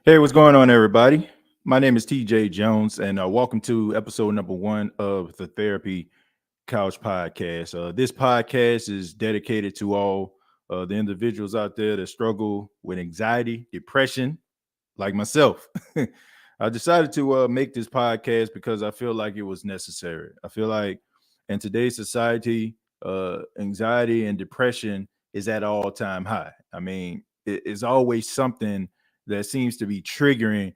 Hey, what's going on, everybody? My name is TJ Jones, and welcome to episode number one of the Therapy Couch Podcast. This podcast is dedicated to all the individuals out there that struggle with anxiety, depression, like myself. I decided to make this podcast because I feel like it was necessary. I feel like in today's society, anxiety and depression is at all time high. I mean, it's always something that seems to be triggering,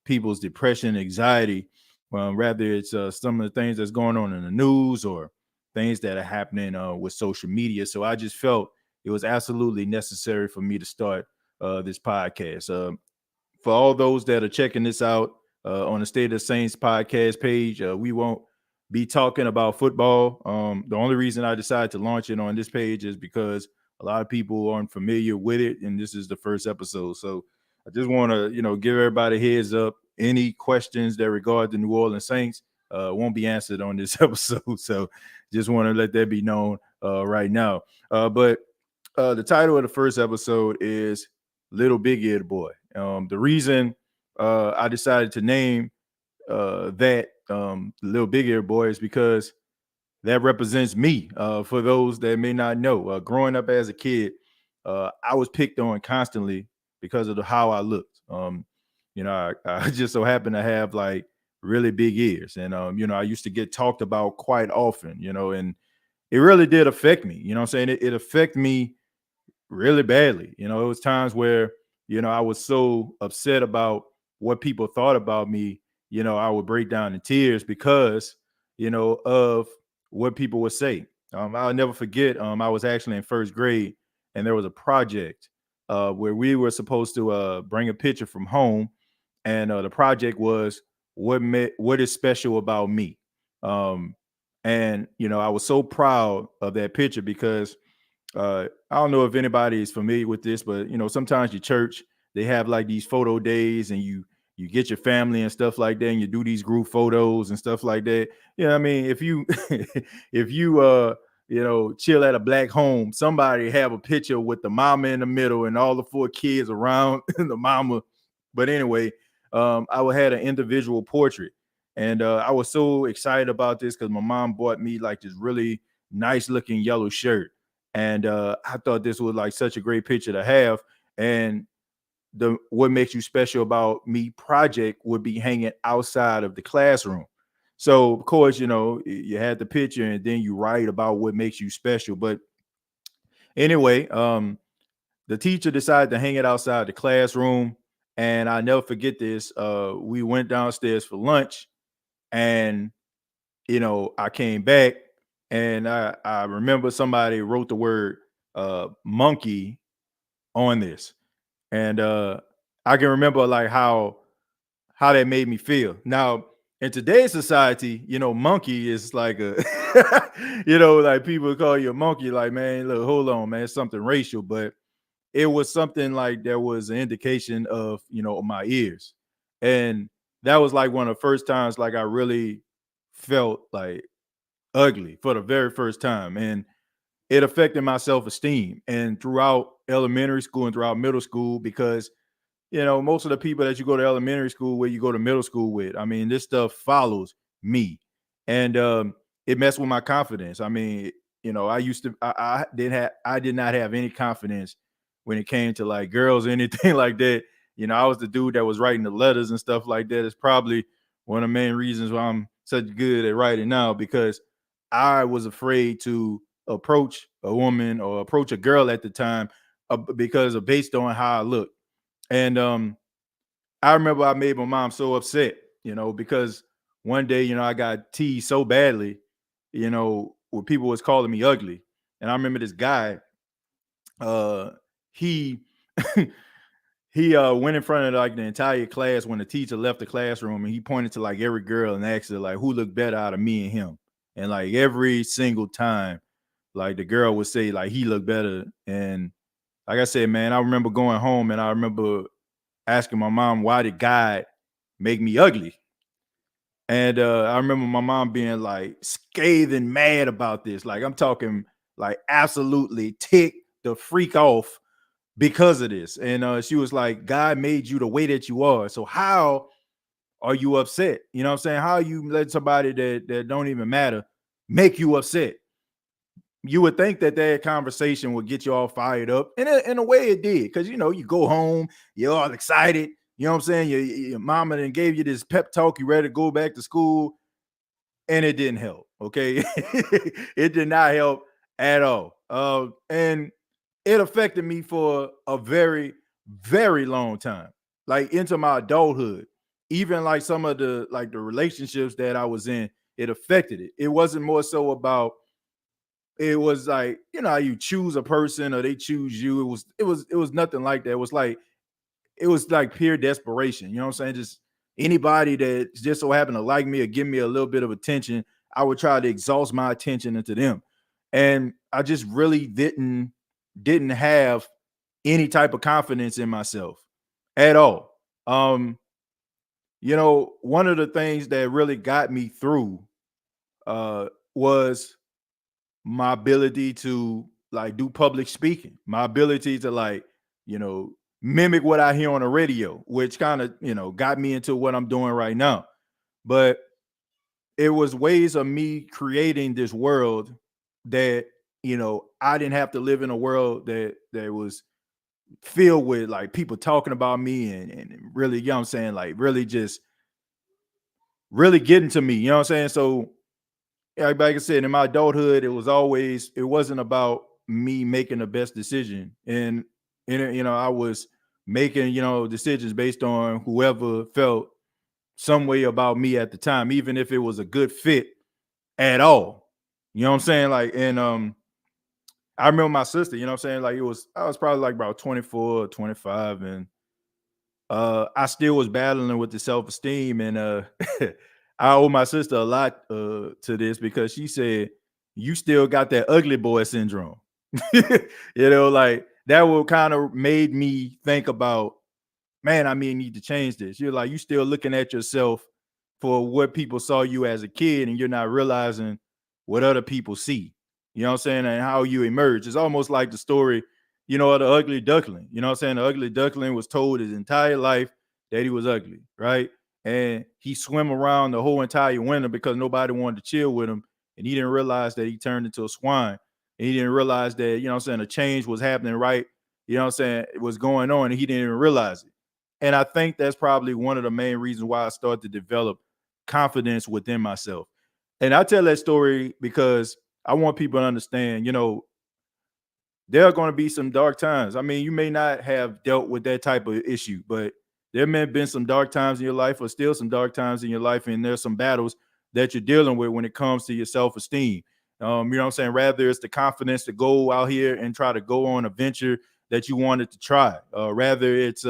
people's depression, anxiety. Rather, it's some of the things that's going on in the news or things that are happening with social media. So I just felt it was absolutely necessary for me to start this podcast. For all those that are checking this out on the State of Saints podcast page, we won't be talking about football. The only reason I decided to launch it on this page is because a lot of people aren't familiar with it, and this is the first episode. So I just want to, give everybody a heads up. Any questions that regard the New Orleans Saints won't be answered on this episode. So just want to let that be known right now. But the title of the first episode is Little Big Ear Boy. The reason I decided to name that Little Big Ear Boy is because that represents me. For those that may not know, growing up as a kid, I was picked on constantly because of how I looked. I just so happened to have like really big ears, and I used to get talked about quite often. And it really did affect me. You know what I'm saying? It affected me really badly. It was times where, I was so upset about what people thought about me, I would break down in tears because, of what people would say. I'll never forget, I was actually in first grade and there was a project where we were supposed to bring a picture from home. And the project was what is special about me. Um, and, I was so proud of that picture because I don't know if anybody is familiar with this, but sometimes your church they have like these photo days, and you get your family and stuff like that, and you do these group photos and stuff like that. I mean, if you if you chill at a black home, somebody have a picture with the mama in the middle and all the four kids around the mama. But anyway, I had an individual portrait, and I was so excited about this because my mom bought me like this really nice looking yellow shirt, and I thought this was like such a great picture to have. And the what makes you special about me project would be hanging outside of the classroom. So of course, you had the picture and then you write about what makes you special. But anyway, the teacher decided to hang it outside the classroom. And I never forget this. We went downstairs for lunch, and I came back, and I remember somebody wrote the word monkey on this. And I can remember like how that made me feel. Now, in today's society, monkey is like a like people call you a monkey, like, man, look, hold on, man, it's something racial. But it was something like there was an indication of, my ears. And that was like one of the first times like I really felt like ugly for the very first time. And it affected my self-esteem and throughout elementary school and throughout middle school because most of the people that you go to elementary school with, you go to middle school with. I mean, this stuff follows me, and it messed with my confidence. I mean, I used to, I did not have any confidence when it came to like girls or anything like that. I was the dude that was writing the letters and stuff like that. It's probably one of the main reasons why I'm such good at writing now, because I was afraid to approach a woman or approach a girl at the time because of based on how I looked. And I remember I made my mom so upset, because one day, I got teased so badly, where people was calling me ugly. And I remember this guy, uh, he he went in front of like the entire class when the teacher left the classroom, and he pointed to like every girl and asked her like who looked better out of me and him. And like every single time, like the girl would say like he looked better. And like I said, man, I remember going home and I remember asking my mom why did God make me ugly. And I remember my mom being like scathing mad about this. Like I'm talking like absolutely ticked the freak off because of this. And she was like, God made you the way that you are. So how are you upset? You know what I'm saying? How you let somebody that don't even matter make you upset? You would think that conversation would get you all fired up. And in a way it did. Because, you go home, you're all excited. You know what I'm saying? Your mama then gave you this pep talk. You ready to go back to school. And it didn't help. Okay. It did not help at all. And it affected me for a very, very long time, like into my adulthood. Even like some of the relationships that I was in, it affected it. It wasn't more so about, it was like, how you choose a person or they choose you. It was nothing like that. It was like pure desperation. You know what I'm saying? Just anybody that just so happened to like me or give me a little bit of attention, I would try to exhaust my attention into them. And I just really didn't have any type of confidence in myself at all. Um, one of the things that really got me through was my ability to like do public speaking, my ability to like, you know, mimic what I hear on the radio, which kind of, got me into what I'm doing right now. But it was ways of me creating this world that, I didn't have to live in a world that was filled with like people talking about me and really, you know what I'm saying, like really just really getting to me, you know what I'm saying? So yeah, like I said, in my adulthood, it wasn't about me making the best decision. And I was making, decisions based on whoever felt some way about me at the time, even if it was a good fit at all. You know what I'm saying? Like, and I remember my sister, you know what I'm saying? Like I was probably like about 24 or 25, and I still was battling with the self-esteem. And I owe my sister a lot to this because she said, you still got that ugly boy syndrome. Like that will kind of made me think about, man, I mean, need to change this. You're like, you still looking at yourself for what people saw you as a kid, and you're not realizing what other people see. You know what I'm saying? And how you emerge. It's almost like the story, of the ugly duckling. You know what I'm saying? The ugly duckling was told his entire life that he was ugly, right? And he swam around the whole entire winter because nobody wanted to chill with him. And he didn't realize that he turned into a swine. And he didn't realize that, you know what I'm saying, a change was happening, right? You know what I'm saying? It was going on, and he didn't even realize it. And I think that's probably one of the main reasons why I started to develop confidence within myself. And I tell that story because I want people to understand, there are going to be some dark times. I mean, you may not have dealt with that type of issue, but there may have been some dark times in your life, or still some dark times in your life, and there's some battles that you're dealing with when it comes to your self-esteem. You know what I'm saying? Rather it's the confidence to go out here and try to go on a venture that you wanted to try. Rather it's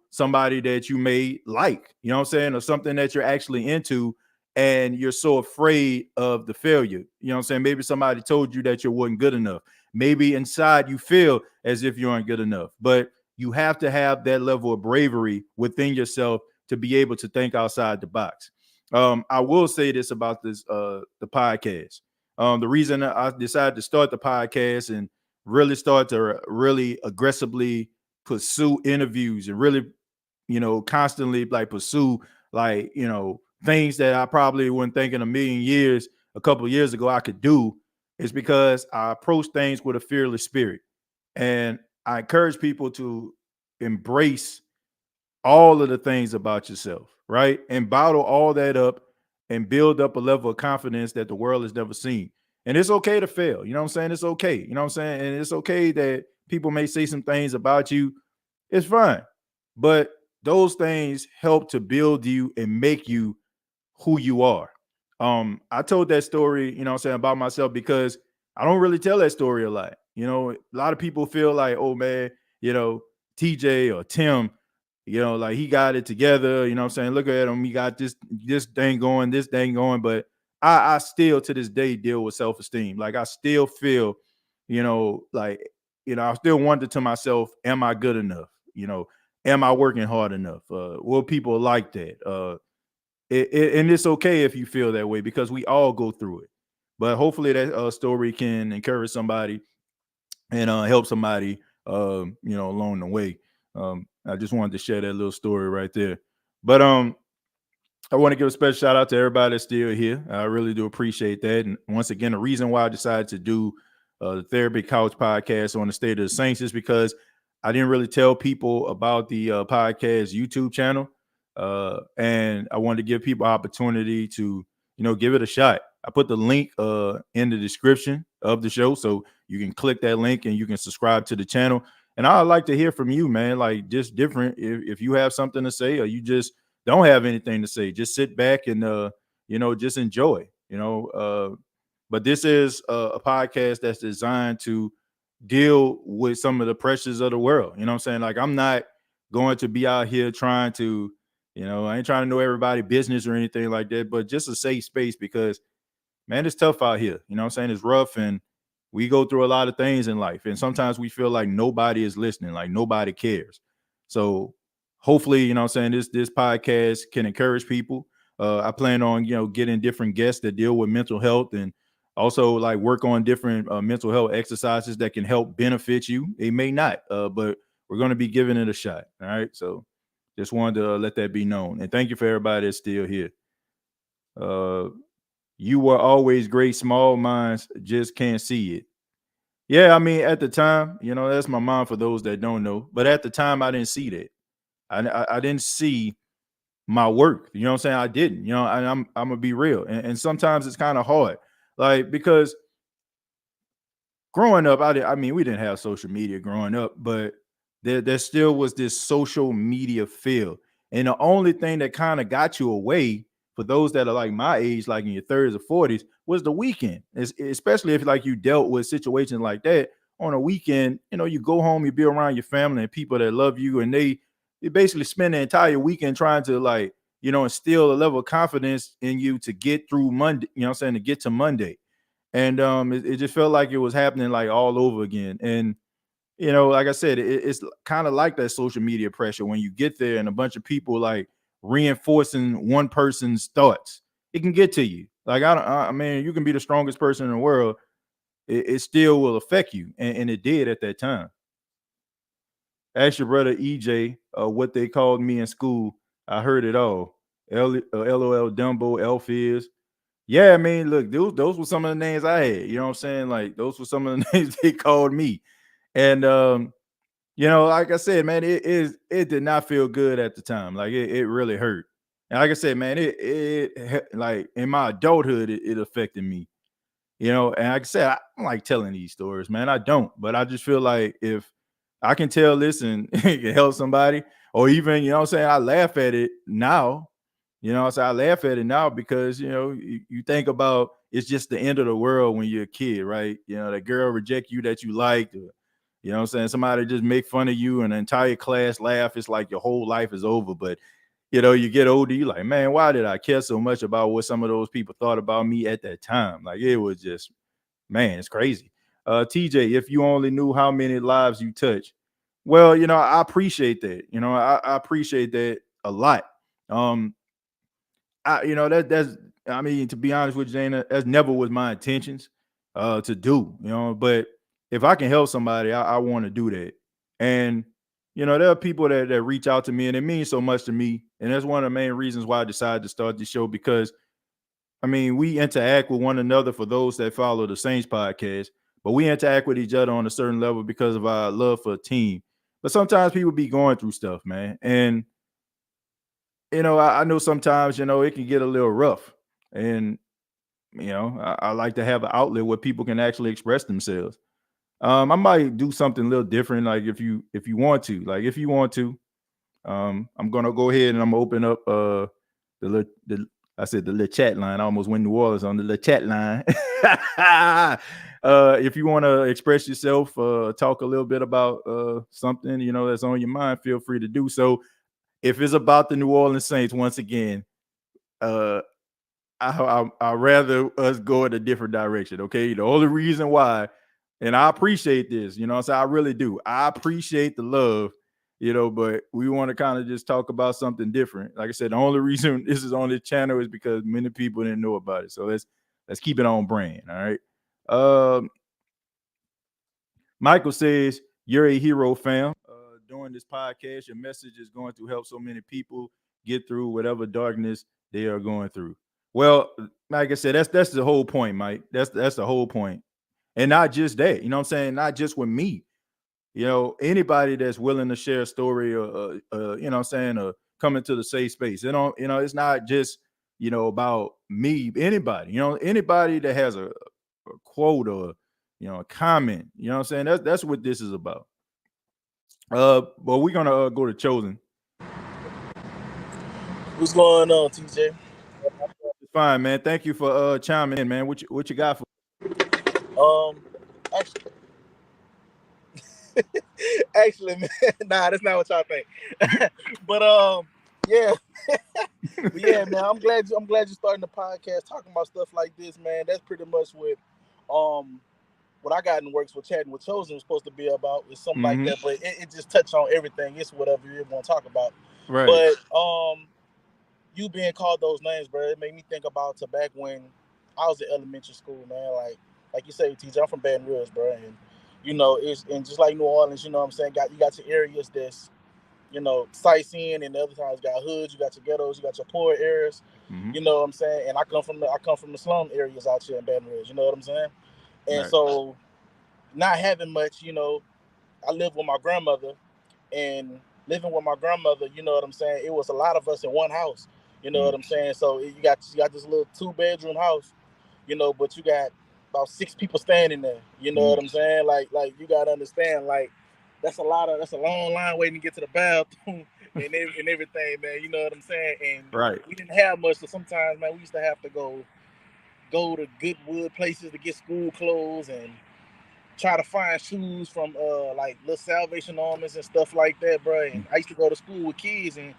somebody that you may like, you know what I'm saying, or something that you're actually into, and you're so afraid of the failure. You know what I'm saying? Maybe somebody told you that you weren't good enough. Maybe inside you feel as if you aren't good enough, but you have to have that level of bravery within yourself to be able to think outside the box. I will say this about the podcast. The reason I decided to start the podcast and really start to really aggressively pursue interviews and really, constantly like pursue like, things that I probably wouldn't think in a million years, a couple of years ago I could do, is because I approach things with a fearless spirit. And I encourage people to embrace all of the things about yourself, right? And bottle all that up and build up a level of confidence that the world has never seen. And it's okay to fail. You know what I'm saying? It's okay. You know what I'm saying? And it's okay that people may say some things about you. It's fine. But those things help to build you and make you who you are. I told that story, you know what I'm saying, about myself because I don't really tell that story a lot. A lot of people feel like, oh man, you know, TJ or Tim, like he got it together, you know what I'm saying? Look at him, he got this thing going, this thing going. But I still to this day deal with self-esteem. Like I still feel, like, I still wonder to myself, am I good enough? Am I working hard enough? Will people like that? And it's okay if you feel that way because we all go through it. But hopefully that story can encourage somebody and help somebody along the way. I just wanted to share that little story right there. But I want to give a special shout out to everybody that's still here. I really do appreciate that. And once again, the reason why I decided to do the Therapy Couch podcast on the State of the Saints is because I didn't really tell people about the podcast YouTube channel, and I wanted to give people opportunity to give it a shot. I put the link in the description of the show, so you can click that link and you can subscribe to the channel. And I'd like to hear from you, man. Like just different. If you have something to say, or you just don't have anything to say, just sit back and just enjoy. But this is a podcast that's designed to deal with some of the pressures of the world. You know what I'm saying? Like I'm not going to be out here trying to, I ain't trying to know everybody business or anything like that, but just a safe space because man, it's tough out here. You know what I'm saying? It's rough and we go through a lot of things in life. And sometimes we feel like nobody is listening, like nobody cares. So hopefully, you know what I'm saying, this podcast can encourage people. I plan on, getting different guests that deal with mental health and also like work on different mental health exercises that can help benefit you. It may not, but we're going to be giving it a shot. All right. So just wanted to let that be known. And thank you for everybody that's still here. You were always great. Small minds just can't see it. Yeah, I mean, at the time, that's my mom for those that don't know. But at the time, I didn't see that. I didn't see my work. You know what I'm saying? I didn't. And I'm gonna be real. And sometimes it's kind of hard, like because growing up, I mean, we didn't have social media growing up, but there still was this social media feel. And the only thing that kind of got you away for those that are like my age, like in your 30s or 40s, was the weekend. Especially if like you dealt with situations like that on a weekend. You go home, you be around your family and people that love you, and they basically spend the entire weekend trying to like, instill a level of confidence in you to get through Monday, you know what I'm saying, to get to Monday. And it just felt like it was happening like all over again. And like I said, it's kind of like that social media pressure when you get there and a bunch of people like reinforcing one person's thoughts. It can get to you. Like I mean, you can be the strongest person in the world. It still will affect you, and it did at that time. Ask your brother EJ what they called me in school. I heard it all. LOL Dumbo, Elfiz. Yeah, I mean, look, those were some of the names I had. You know what I'm saying? Like those were some of the names they called me. And like I said, man, it did not feel good at the time. Like it really hurt. And like I said, man, it like in my adulthood, it affected me. And like I said, I don't like telling these stories, man. I don't, but I just feel like if I can tell this and it can help somebody, or even, what I'm saying, I laugh at it now. So I laugh at it now because, you think about it's just the end of the world when you're a kid, right? That girl reject you that you liked, or, what I'm saying, somebody just make fun of you and the entire class laugh. It's like your whole life is over. But you get older, you like, man, why did I care so much about what some of those people thought about me at that time? Like it was just, man, it's crazy. TJ, if you only knew how many lives you touch. Well, I appreciate that. I appreciate that a lot. That's I mean, to be honest with you, Jana, that's never was my intentions to do, but if I can help somebody, I want to do that. And there are people that reach out to me and it means so much to me. And that's one of the main reasons why I decided to start the show, because I mean, we interact with one another for those that follow the Saints podcast, but we interact with each other on a certain level because of our love for a team. But sometimes people be going through stuff, man. And I know sometimes, it can get a little rough. And, I like to have an outlet where people can actually express themselves. I might do something a little different. Like if you want to, I'm gonna go ahead and I'm gonna open up the I said the little chat line. I almost went New Orleans on the little chat line. If you want to express yourself, talk a little bit about something that's on your mind, feel free to do so. If it's about the New Orleans Saints, once again, uh, I rather us go in a different direction. Okay, the only reason why, and I appreciate this, so I really do. I appreciate the love, but we want to kind of just talk about something different. Like I said, the only reason this is on this channel is because many people didn't know about it. So let's keep it on brand. All right. Michael says You're a hero, fam. During this podcast, your message is going to help so many people get through whatever darkness they are going through. Well, like I said, that's the whole point, Mike. That's the whole point, and not just that. You know what I'm saying? Not just with me. Anybody that's willing to share a story, or you know what I'm saying, come into the safe space. It's not just about me. Anybody, anybody that has a quote or a comment. You know what I'm saying? That's what this is about. But we're gonna go to Chosen. What's going on, TJ? Fine, man. Thank you for chiming in, man. What you got for? Um, actually, actually, man, nah, that's not what y'all think. but yeah, but yeah, man, I'm glad you're starting the podcast talking about stuff like this, man. That's pretty much what I got in the works with chatting with Chosen was supposed to be about, is something like Mm-hmm. that. But it just touched on everything. It's whatever you want to talk about. Right. But you being called those names, bro, it made me think about to back when I was in elementary school, man. Like you say, TJ, I'm from Baton Rouge, bro, and it's and just like New Orleans, you know what I'm saying, you got your areas that's sightseeing, and the other times you got hoods, you got your ghettos, you got your poor areas, Mm-hmm. you know what I'm saying. And I come from the slum areas out here in Baton Rouge, you know what I'm saying. And Right. so, not having much, I lived with my grandmother, and living with my grandmother, you know what I'm saying, it was a lot of us in one house, you know what Mm. I'm saying. So you got this little 2 bedroom house, but you got about 6 people standing there, you know Mm. what I'm saying. Like you gotta understand, like that's a long line waiting to get to the bathroom and everything, man. You know what I'm saying. And Right. we didn't have much, so sometimes, man, we used to have to go to Goodwood places to get school clothes, and try to find shoes from like little Salvation Armies and stuff like that, bro. And I used to go to school with kids, and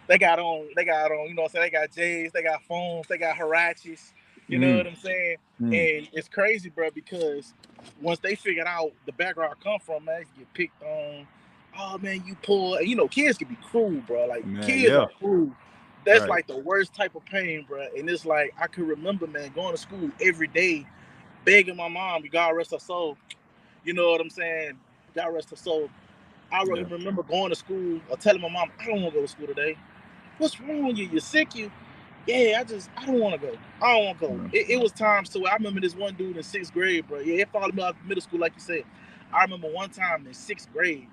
they got on, you know what I'm saying, they got J's, they got phones, they got Harachis, you know Mm. what I'm saying? Mm. And it's crazy, bro, because once they figured out the background I come from, man, they get picked on. Oh man, you poor. And kids can be cruel, bro. Like, Man, kids yeah. are cruel. That's Right. like the worst type of pain, bro. And it's like I can remember, man, going to school every day, begging my mom, God rest her soul, you know what I'm saying? God rest her soul. I Yeah. remember going to school or telling my mom, I don't want to go to school today. What's wrong with you? You're sick? Yeah, I don't want to go. I don't want to go. Yeah. It was times to where I remember this one dude in 6th grade, bro. Yeah, it followed me out of middle school, like you said. I remember one time in 6th grade,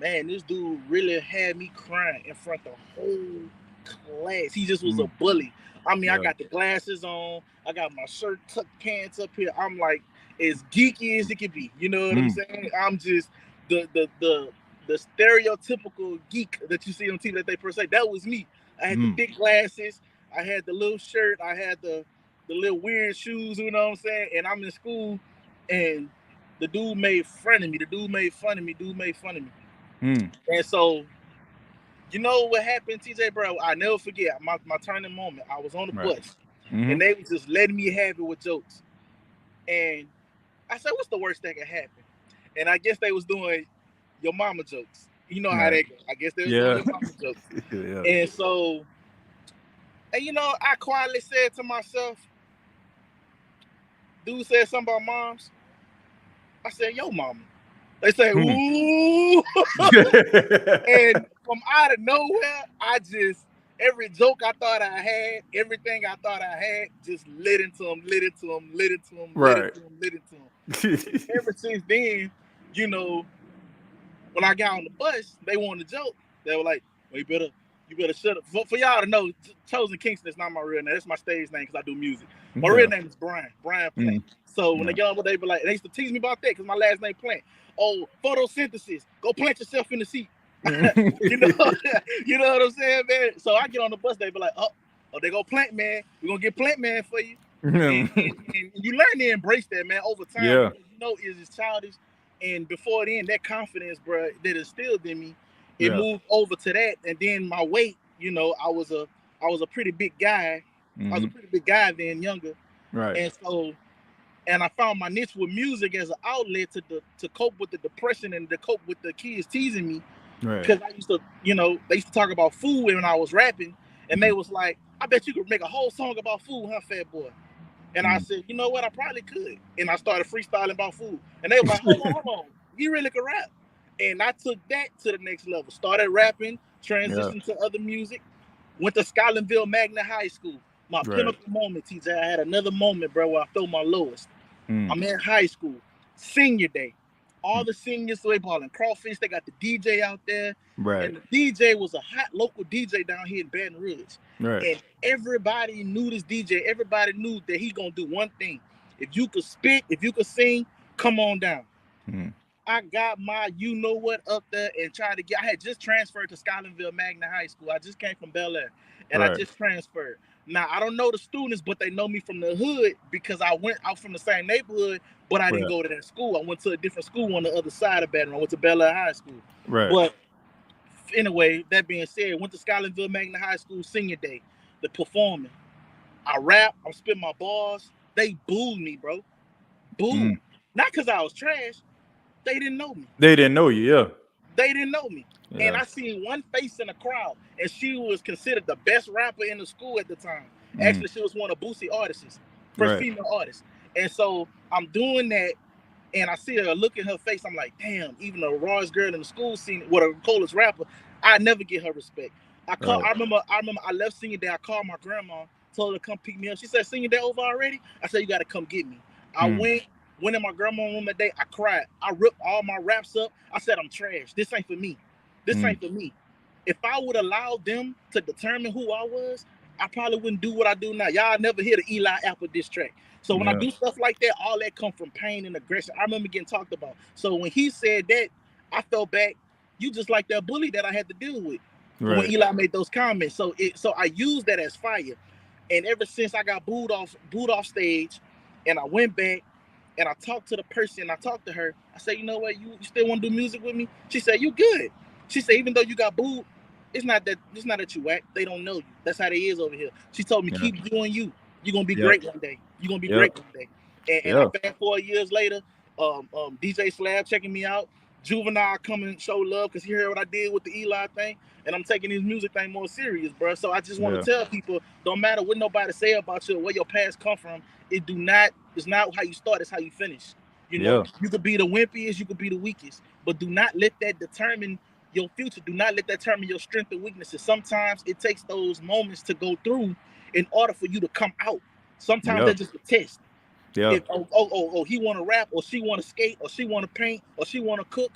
man, this dude really had me crying in front of the whole class. He just was a Mm. bully. I mean, I Yeah. got the glasses on, I got my shirt tucked, pants up here. I'm like as geeky as it could be. You know what I'm Mm. saying? I'm just the stereotypical geek that you see on TV that they per se. That was me. I had the Mm. big glasses, I had the little shirt, I had the little weird shoes, you know what I'm saying? And I'm in school, and the dude made fun of me. The dude made fun of me. Dude made fun of me. Mm. And so, you know what happened, TJ, bro? I never forget my turning moment. I was on the Right. bus, Mm-hmm. and they was just letting me have it with jokes. And I said, "What's the worst that could happen?" And I guess they was doing your mama jokes. You know how Right. they go. I guess they was doing Yeah. your mama jokes. Yeah. And so, and I quietly said to myself, "Dude said something about moms." I said, "Yo, mama." They say, Mm. "Ooh." And from out of nowhere, I just every joke I thought I had, everything I thought I had, just lit into them, lit into them, lit into them, lit Right. into them, lit into them. And ever since then, you know, when I got on the bus, they wanted to joke. They were like, "Well, you better shut up." For y'all to know, Chosen Kingston is not my real name. That's my stage name because I do music. My real Yeah. name is Brian Plant. Mm. So when they Yeah. get on, they be like, they used to tease me about that because my last name Plant. Oh, photosynthesis. Go plant yourself in the seat. you know, you know what I'm saying, man. So I get on the bus, they be like, "Oh, they go Plant Man. We're gonna get Plant Man for you." And you learn to embrace that, man, over time, Yeah. because it's childish. And before then, that confidence, bro, that instilled in me, it Yeah. moved over to that. And then my weight, I was a pretty big guy. I was Mm-hmm. a pretty big guy then, younger. Right. And so, and I found my niche with music as an outlet to cope with the depression and to cope with the kids teasing me, Right. because I used to, they used to talk about food when I was rapping, and they Mm. was like, "I bet you could make a whole song about food, huh, fat boy?" And I Mm. said, "You know what? I probably could." And I started freestyling about food. And they were like, "Hold on, hold on. You really could rap?" And I took that to the next level. Started rapping, Yeah. transitioned to other music. Went to Scotlandville Magna High School. My Right. pinnacle moment, TJ. I had another moment, bro, where I felt my lowest. Mm. I'm in high school, senior day. All Mm. the seniors, so they balling crawfish. They got the DJ out there, Right. and the DJ was a hot local DJ down here in Baton Rouge. Right. And everybody knew this DJ. Everybody knew that he gonna do one thing. If you could spit, if you could sing, come on down. Mm. I got my you know what up there and tried to get. I had just transferred to Scotlandville Magna High School. I just came from Bel Air and I Right. just transferred. Now I don't know the students, but they know me from the hood because I went out from the same neighborhood, but I didn't Right. go to that school. I went to a different school on the other side of Baton Rouge. I went to Bel Air High School. Right. But anyway, that being said, went to Scotlandville Magna High School senior day. The performing. I rap. I'm spitting my bars. They booed me, bro. Booed. Mm. Not because I was trash. They didn't know me. They didn't know you. Yeah. They didn't know me. And Yeah. I seen one face in the crowd, and she was considered the best rapper in the school at the time. Mm. Actually, she was one of Boosie artists, first Right. female artist. And so I'm doing that, and I see her look in her face. I'm like, damn, even the rawest girl in the school scene, what a coolest rapper, I never get her respect. Right. I remember I left senior day. I called my grandma, told her to come pick me up. She said, senior day over already? I said, you gotta come get me. I Mm. went in my grandma's room that day. I cried. I ripped all my raps up. I said, I'm trash. This ain't for me. This Mm. ain't for me. If I would allow them to determine who I was, I probably wouldn't do what I do now. Y'all never hear the Eli Apple diss track. So when I Yeah. do stuff like that, all that come from pain and aggression. I remember getting talked about. So when he said that, I felt back. You just like that bully that I had to deal with when Right. Eli made those comments. So I used that as fire. And ever since I got booed off stage, and I went back and I talked to the person, I talked to her. I said, you know what, you still want to do music with me? She said, you good. She said, even though you got booed, it's not that you act. They don't know you. That's how they is over here. She told me, Yeah. keep doing you. You're gonna be Yep. great one day. You're gonna be Yep. great one day. And I Yeah. fast forward years later, DJ Slab checking me out. Juvenile coming and show love because he heard what I did with the Eli thing, and I'm taking his music thing more serious, bro. So I just want Yeah. to tell people, don't matter what nobody say about you or where your past come from, it's not how you start, it's how you finish. You know, Yeah. you could be the wimpiest, you could be the weakest, but do not let that determine your future. Do not let that determine your strength and weaknesses. Sometimes it takes those moments to go through in order for you to come out. Sometimes Yeah. that's just a test. Yeah. If he want to rap or she want to skate or she want to paint or she want to cook,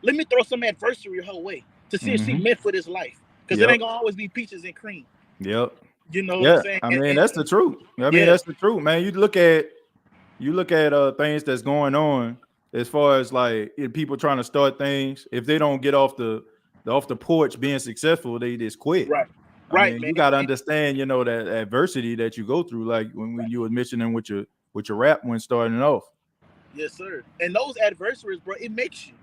let me throw some adversity her way to see if she Mm-hmm. meant for this life, because it Yep. ain't gonna always be peaches and cream. Yep. You know what I'm Yeah. saying? I mean, that's the truth. I mean, Yeah, that's the truth, man. You look at things that's going on as far as like if people trying to start things. If they don't get off the porch being successful, they just quit. right, I right, mean, man. you got to understand, that adversity that you go through, like when you were mentioning with your rap when starting off. Yes, sir. And those adversaries, bro, it Yeah. makes you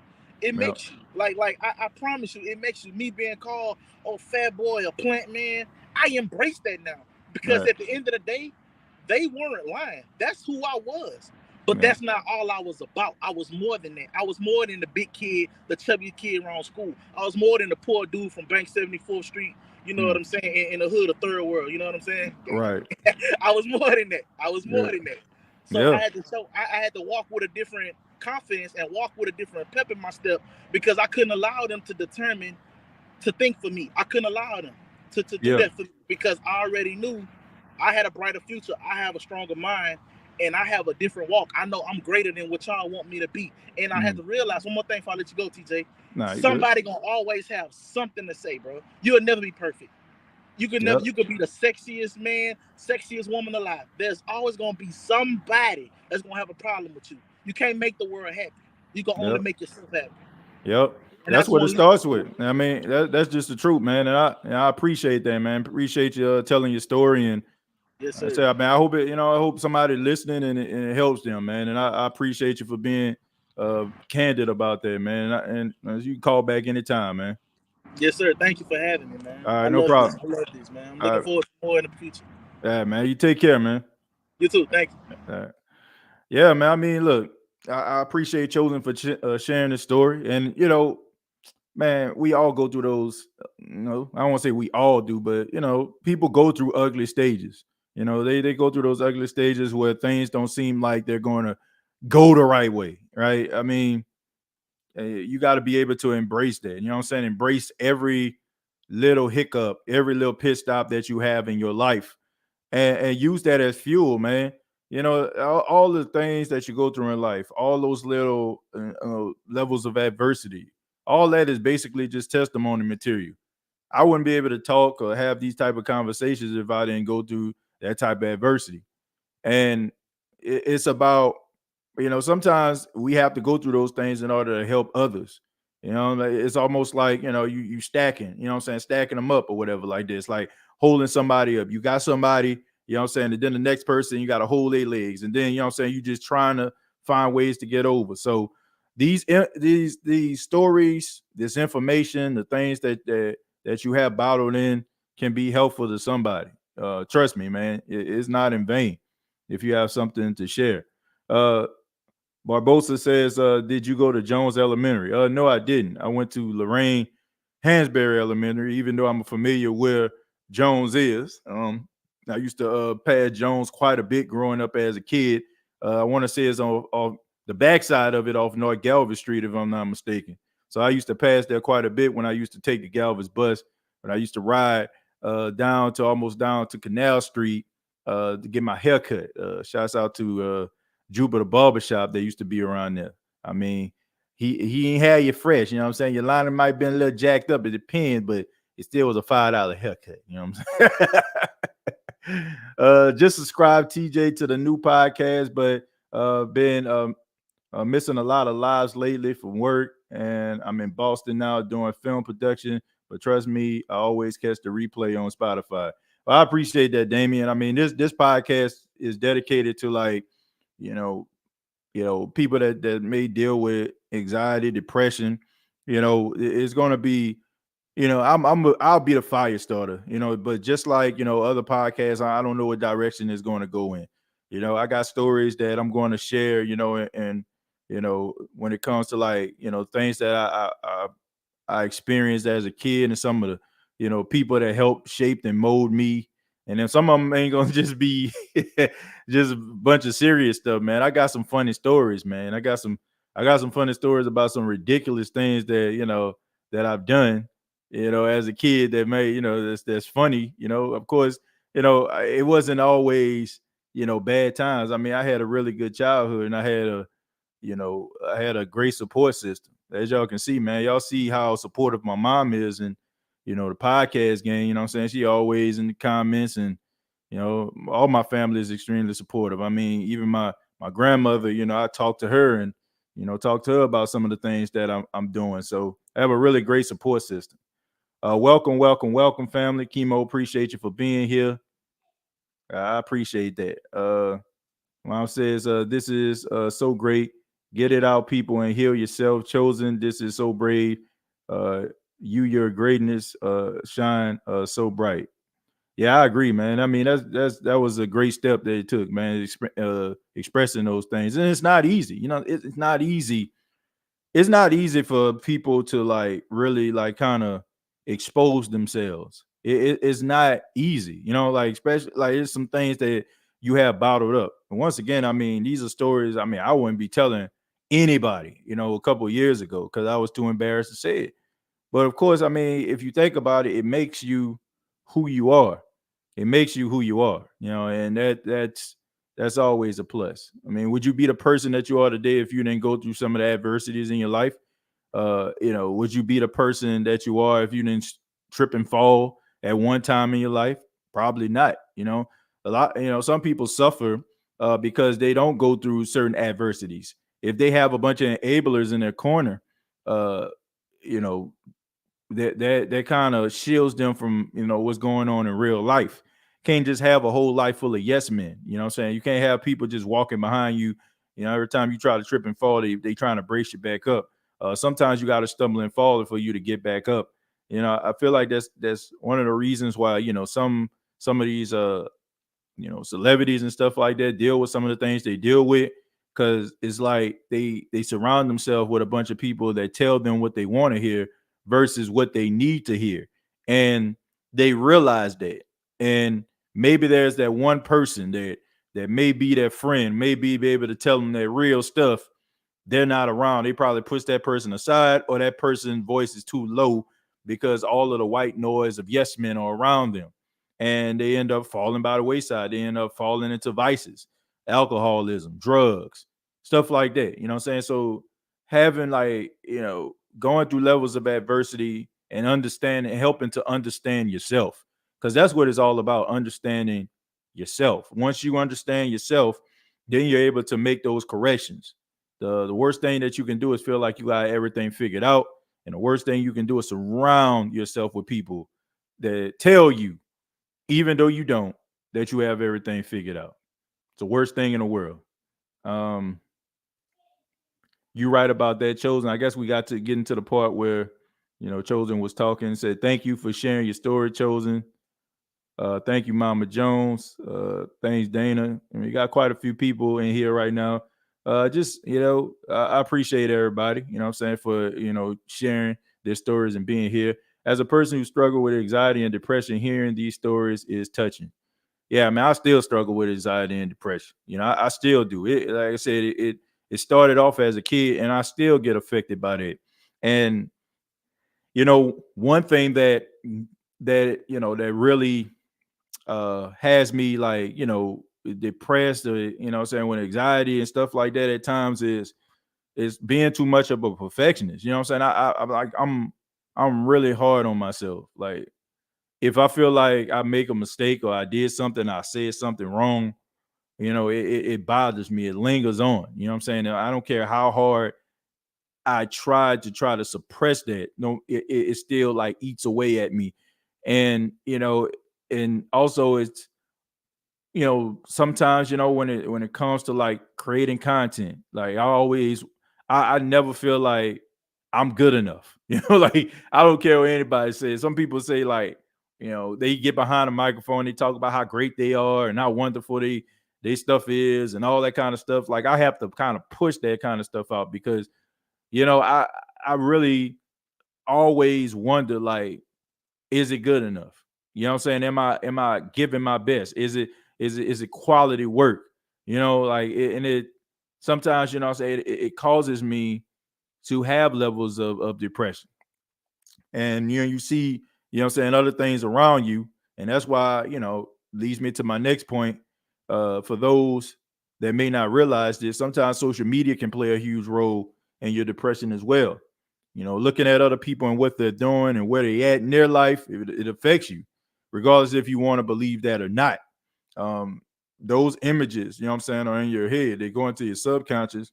I promise you, it makes you. Me being called fat boy or plant man, I embrace that now because Right. at the end of the day, they weren't lying. That's who I was. But Yeah. that's not all I was about. I was more than that. I was more than the big kid, the chubby kid around school. I was more than the poor dude from Bank 74th Street. You know what Mm. I'm saying? In the hood of third world. You know what I'm saying? Right. I was more than that. I was more Yeah. than that. So Yeah. I had to show. I had to walk with a different confidence and walk with a different pep in my step because I couldn't allow them to determine to think for me. I couldn't allow them to do Yeah. that for me because I already knew I had a brighter future. I have a stronger mind and I have a different walk. I know I'm greater than what y'all want me to be. And I had Mm. to realize one more thing before I let you go, TJ. Nah, you good. Somebody gonna always have something to say, bro. You'll never be perfect. Yep. You could be the sexiest man, sexiest woman alive. There's always gonna be somebody that's gonna have a problem with you. You can't make the world happy. You can only Yep. make yourself happy. Yep. And I That's just what it want to leave. starts with. I mean, that's just the truth, man. And I appreciate that, man. Appreciate you telling your story. And Yes, I sir. say, man, I hope somebody listening and it helps them, man. And I appreciate you for being candid about that, man. And you can call back anytime, man. Yes, sir. Thank you for having me, man. All I right, no love this. problem. I love this, man. I'm All looking right, forward to more in the future. all right, man. You take care, man. You too. Thank you. All right. Yeah, man. I mean, look, I appreciate Chosen for sharing this story. And, man, we all go through those, I don't want to say we all do, but, people go through ugly stages. They go through those ugly stages where things don't seem like they're going to go the right way, right? I mean, You got to be able to embrace that. You know what I'm saying? Embrace every little hiccup, every little pit stop that you have in your life, and use that as fuel, man. You know, all the things that you go through in life, all those little levels of adversity, all that is basically just testimony material. I wouldn't be able to talk or have these type of conversations if I didn't go through that type of adversity. And it's about, sometimes we have to go through those things in order to help others. Like, it's almost like, you stacking, you know what I'm saying, stacking them up or whatever, like this, like holding somebody up. You got somebody, you know what I'm saying, and then the next person, you got to hold their legs, and then, you know what I'm saying, you just trying to find ways to get over. So these stories, this information, the things that you have bottled in can be helpful to somebody. Trust me, man, it's not in vain if you have something to share. Uh, Barbosa says, "Did you go to Jones Elementary?" No, I didn't. I went to Lorraine Hansberry Elementary, even though I'm familiar where Jones is. I used to pass Jones quite a bit growing up as a kid. I want to say it's on the backside of it off North Galvez Street, if I'm not mistaken. So I used to pass there quite a bit when I used to take the Galvez bus. When I used to ride down to almost down to Canal Street to get my haircut. Shouts out to Jupiter Barbershop that used to be around there. I mean, he ain't had you fresh, you know what I'm saying? Your liner might have been a little jacked up, it depends, but it still was a $5 haircut, you know what I'm saying? Just subscribe TJ to the new podcast, but been missing a lot of lives lately from work, and I'm in Boston now doing film production. But trust me, I always catch the replay on Spotify. Well, I appreciate that, Damien. I mean, this podcast is dedicated to, like, you know, people that may deal with anxiety, depression. It's going to be, I'll be the fire starter, but just like, other podcasts, I don't know what direction it's going to go in. I got stories that I'm going to share, and when it comes to, like, things that I experienced as a kid, and some of the, people that helped shape and mold me. And then some of them ain't gonna just be just a bunch of serious stuff, man. I got some funny stories, man. I got some funny stories about some ridiculous things that, that I've done, as a kid, that may, that's funny. Of course, it wasn't always, bad times. I mean, I had a really good childhood, and I had a great support system. As y'all can see, man, y'all see how supportive my mom is, and the podcast game. You know what I'm saying? She always in the comments, and all my family is extremely supportive. I mean, even my grandmother, I talk to her, and talk to her about some of the things that I'm doing. So I have a really great support system. Welcome, welcome, welcome, family. Chemo, appreciate you for being here. I appreciate that. Mom says, this is so great. Get it out, people, and heal yourself. Chosen, this is so brave. Uh, your greatness shine so bright. Yeah, I agree, man. I mean, that was a great step that it took, man, expressing those things. And it's not easy. It's not easy. It's not easy for people to, like, really, like, kind of expose themselves. It's not easy, like, especially, like, it's some things that you have bottled up. And once again, I mean, these are stories. I mean, I wouldn't be telling anybody, a couple of years ago, because I was too embarrassed to say it. But of course, I mean, if you think about it, it makes you who you are. It makes you who you are, and that's always a plus. I mean, would you be the person that you are today if you didn't go through some of the adversities in your life? Would you be the person that you are if you didn't trip and fall at one time in your life? Probably not. A lot. Some people suffer because they don't go through certain adversities. If they have a bunch of enablers in their corner, uh, you know, that kind of shields them from, what's going on in real life. Can't just have a whole life full of yes men. You know what I'm saying? You can't have people just walking behind you. Every time you try to trip and fall, they trying to brace you back up. Sometimes you got to stumble and fall for you to get back up. I feel like that's one of the reasons why, some of these celebrities and stuff like that deal with some of the things they deal with, because it's like they surround themselves with a bunch of people that tell them what they want to hear versus what they need to hear, and they realize that. And maybe there's that one person that may be their friend, maybe be able to tell them that real stuff they're not around. They probably push that person aside, or that person's voice is too low because all of the white noise of yes men are around them. And they end up falling by the wayside. They end up falling into vices, alcoholism, drugs, stuff like that. You know what I'm saying? So having like, going through levels of adversity and understanding, helping to understand yourself. Because that's what it's all about, understanding yourself. Once you understand yourself, then you're able to make those corrections. The worst thing that you can do is feel like you got everything figured out. And the worst thing you can do is surround yourself with people that tell you, even though you don't, that you have everything figured out. It's the worst thing in the world. Um, you right about that, Chosen. I guess we got to get into the part where, Chosen was talking and said, thank you for sharing your story, Chosen. Thank you, Mama Jones. Thanks, Dana. And we got quite a few people in here right now. Just, I appreciate everybody, you know what I'm saying, for, sharing their stories and being here. As a person who struggled with anxiety and depression, hearing these stories is touching. Yeah, I mean, I still struggle with anxiety and depression. I still do. It, like I said, it started off as a kid, and I still get affected by that. And one thing that really has me like, depressed, or what I'm saying, with anxiety and stuff like that at times is being too much of a perfectionist. You know what I'm saying? I'm like, I'm really hard on myself. Like, if I feel like I make a mistake or I did something, I said something wrong, it bothers me. It lingers on. You know what I'm saying? I don't care how hard I try to suppress that. No, it still like eats away at me. And and also it's, sometimes, when it comes to like creating content, like I never feel like I'm good enough. Like, I don't care what anybody says. Some people say like, they get behind a microphone, they talk about how great they are and how wonderful they stuff is and all that kind of stuff. Like, I have to kind of push that kind of stuff out because, I really always wonder, like, is it good enough? You know what I'm saying? Am I giving my best? Is it quality work? Like, and it sometimes, what I'm saying, it causes me to have levels of depression. And you see, what I'm saying, other things around you. And that's why, leads me to my next point. For those that may not realize this, sometimes social media can play a huge role in your depression as well. Looking at other people and what they're doing and where they at in their life, it affects you, regardless if you want to believe that or not. Um, those images, what I'm saying, are in your head. They go into your subconscious.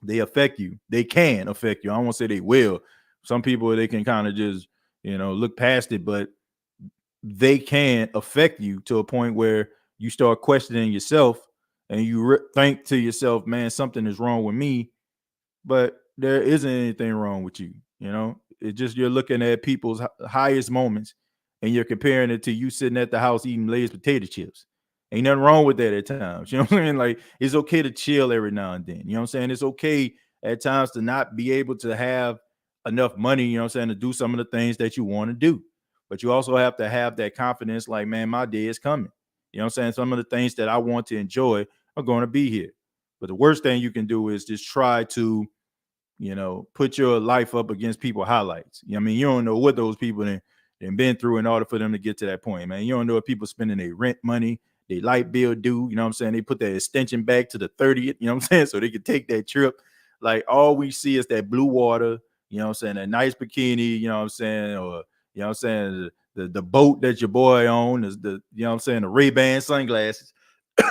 They affect you. They can affect you. I don't want to say they will. Some people, they can kind of just, look past it, but they can affect you to a point where you start questioning yourself and you think to yourself, man, something is wrong with me, but there isn't anything wrong with you. It's just you're looking at people's highest moments and you're comparing it to you sitting at the house eating Lay's potato chips. Ain't nothing wrong with that at times. You know what I'm saying? Like, it's okay to chill every now and then. You know what I'm saying? It's okay at times to not be able to have enough money, you know what I'm saying, to do some of the things that you want to do. But you also have to have that confidence, like, man, my day is coming. You know what I'm saying? Some of the things that I want to enjoy are going to be here. But the worst thing you can do is just try to, put your life up against people highlights. I mean, you don't know what those people then been through in order for them to get to that point, man. You don't know if people spending their rent money, their light bill due, you know what I'm saying? They put that extension back to the 30th, you know what I'm saying? So they could take that trip. Like, all we see is that blue water, you know what I'm saying, that nice bikini, you know what I'm saying, or you know what I'm saying, the boat that your boy on is the, you know what I'm saying, the Ray-Ban sunglasses.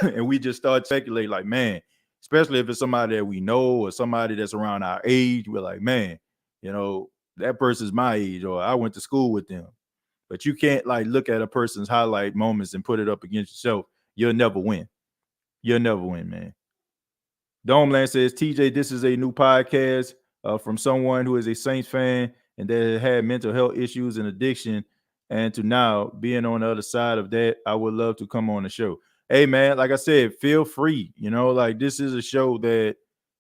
And we just start speculating, like, man, especially if it's somebody that we know or somebody that's around our age, we're like, man, that person's my age, or I went to school with them. But you can't like look at a person's highlight moments and put it up against yourself. You'll never win. You'll never win, man. Domeland says, TJ, this is a new podcast from someone who is a Saints fan and that had mental health issues and addiction. And to now being on the other side of that, I would love to come on the show. Hey, man, like I said, feel free. Like, this is a show that,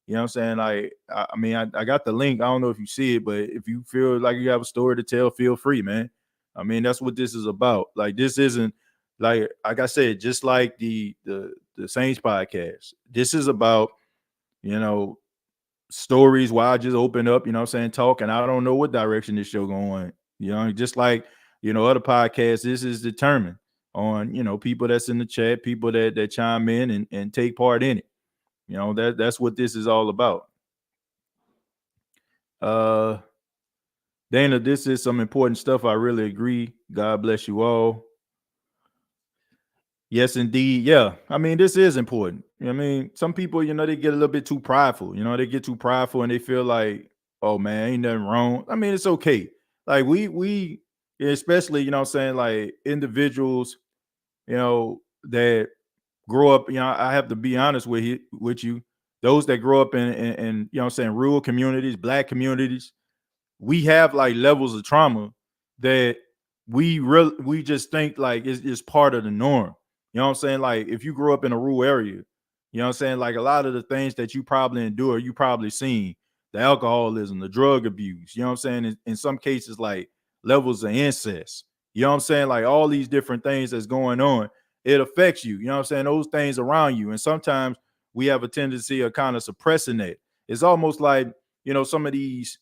you know what I'm saying? Like, I mean, I got the link. I don't know if you see it, but if you feel like you have a story to tell, feel free, man. I mean, that's what this is about. Like, this isn't like I said, just like the Saints podcast. This is about, you know, stories where I just open up, you know what I'm saying, talk, and I don't know what direction this show going. You know, just like, other podcasts, this is determined on, people that's in the chat, people that chime in and take part in it. That's what this is all about. Uh Dana, this is some important stuff. I really agree. God bless you all. Yes, indeed. Yeah. I mean, this is important. I mean, some people, they get a little bit too prideful. They get too prideful and they feel like, oh man, ain't nothing wrong. I mean, it's okay. Like we especially, what I'm saying, like individuals, that grow up, I have to be honest with you. Those that grow up in what I'm saying, rural communities, black communities, we have like levels of trauma that we just think like it's part of the norm. You know what I'm saying? Like if you grew up in a rural area, you know what I'm saying? Like a lot of the things that you probably endure, you probably seen the alcoholism, the drug abuse, you know what I'm saying? In some cases, like levels of incest, you know what I'm saying? Like all these different things that's going on, it affects you, you know what I'm saying? Those things around you. And sometimes we have a tendency of kind of suppressing it. It's almost like, some of these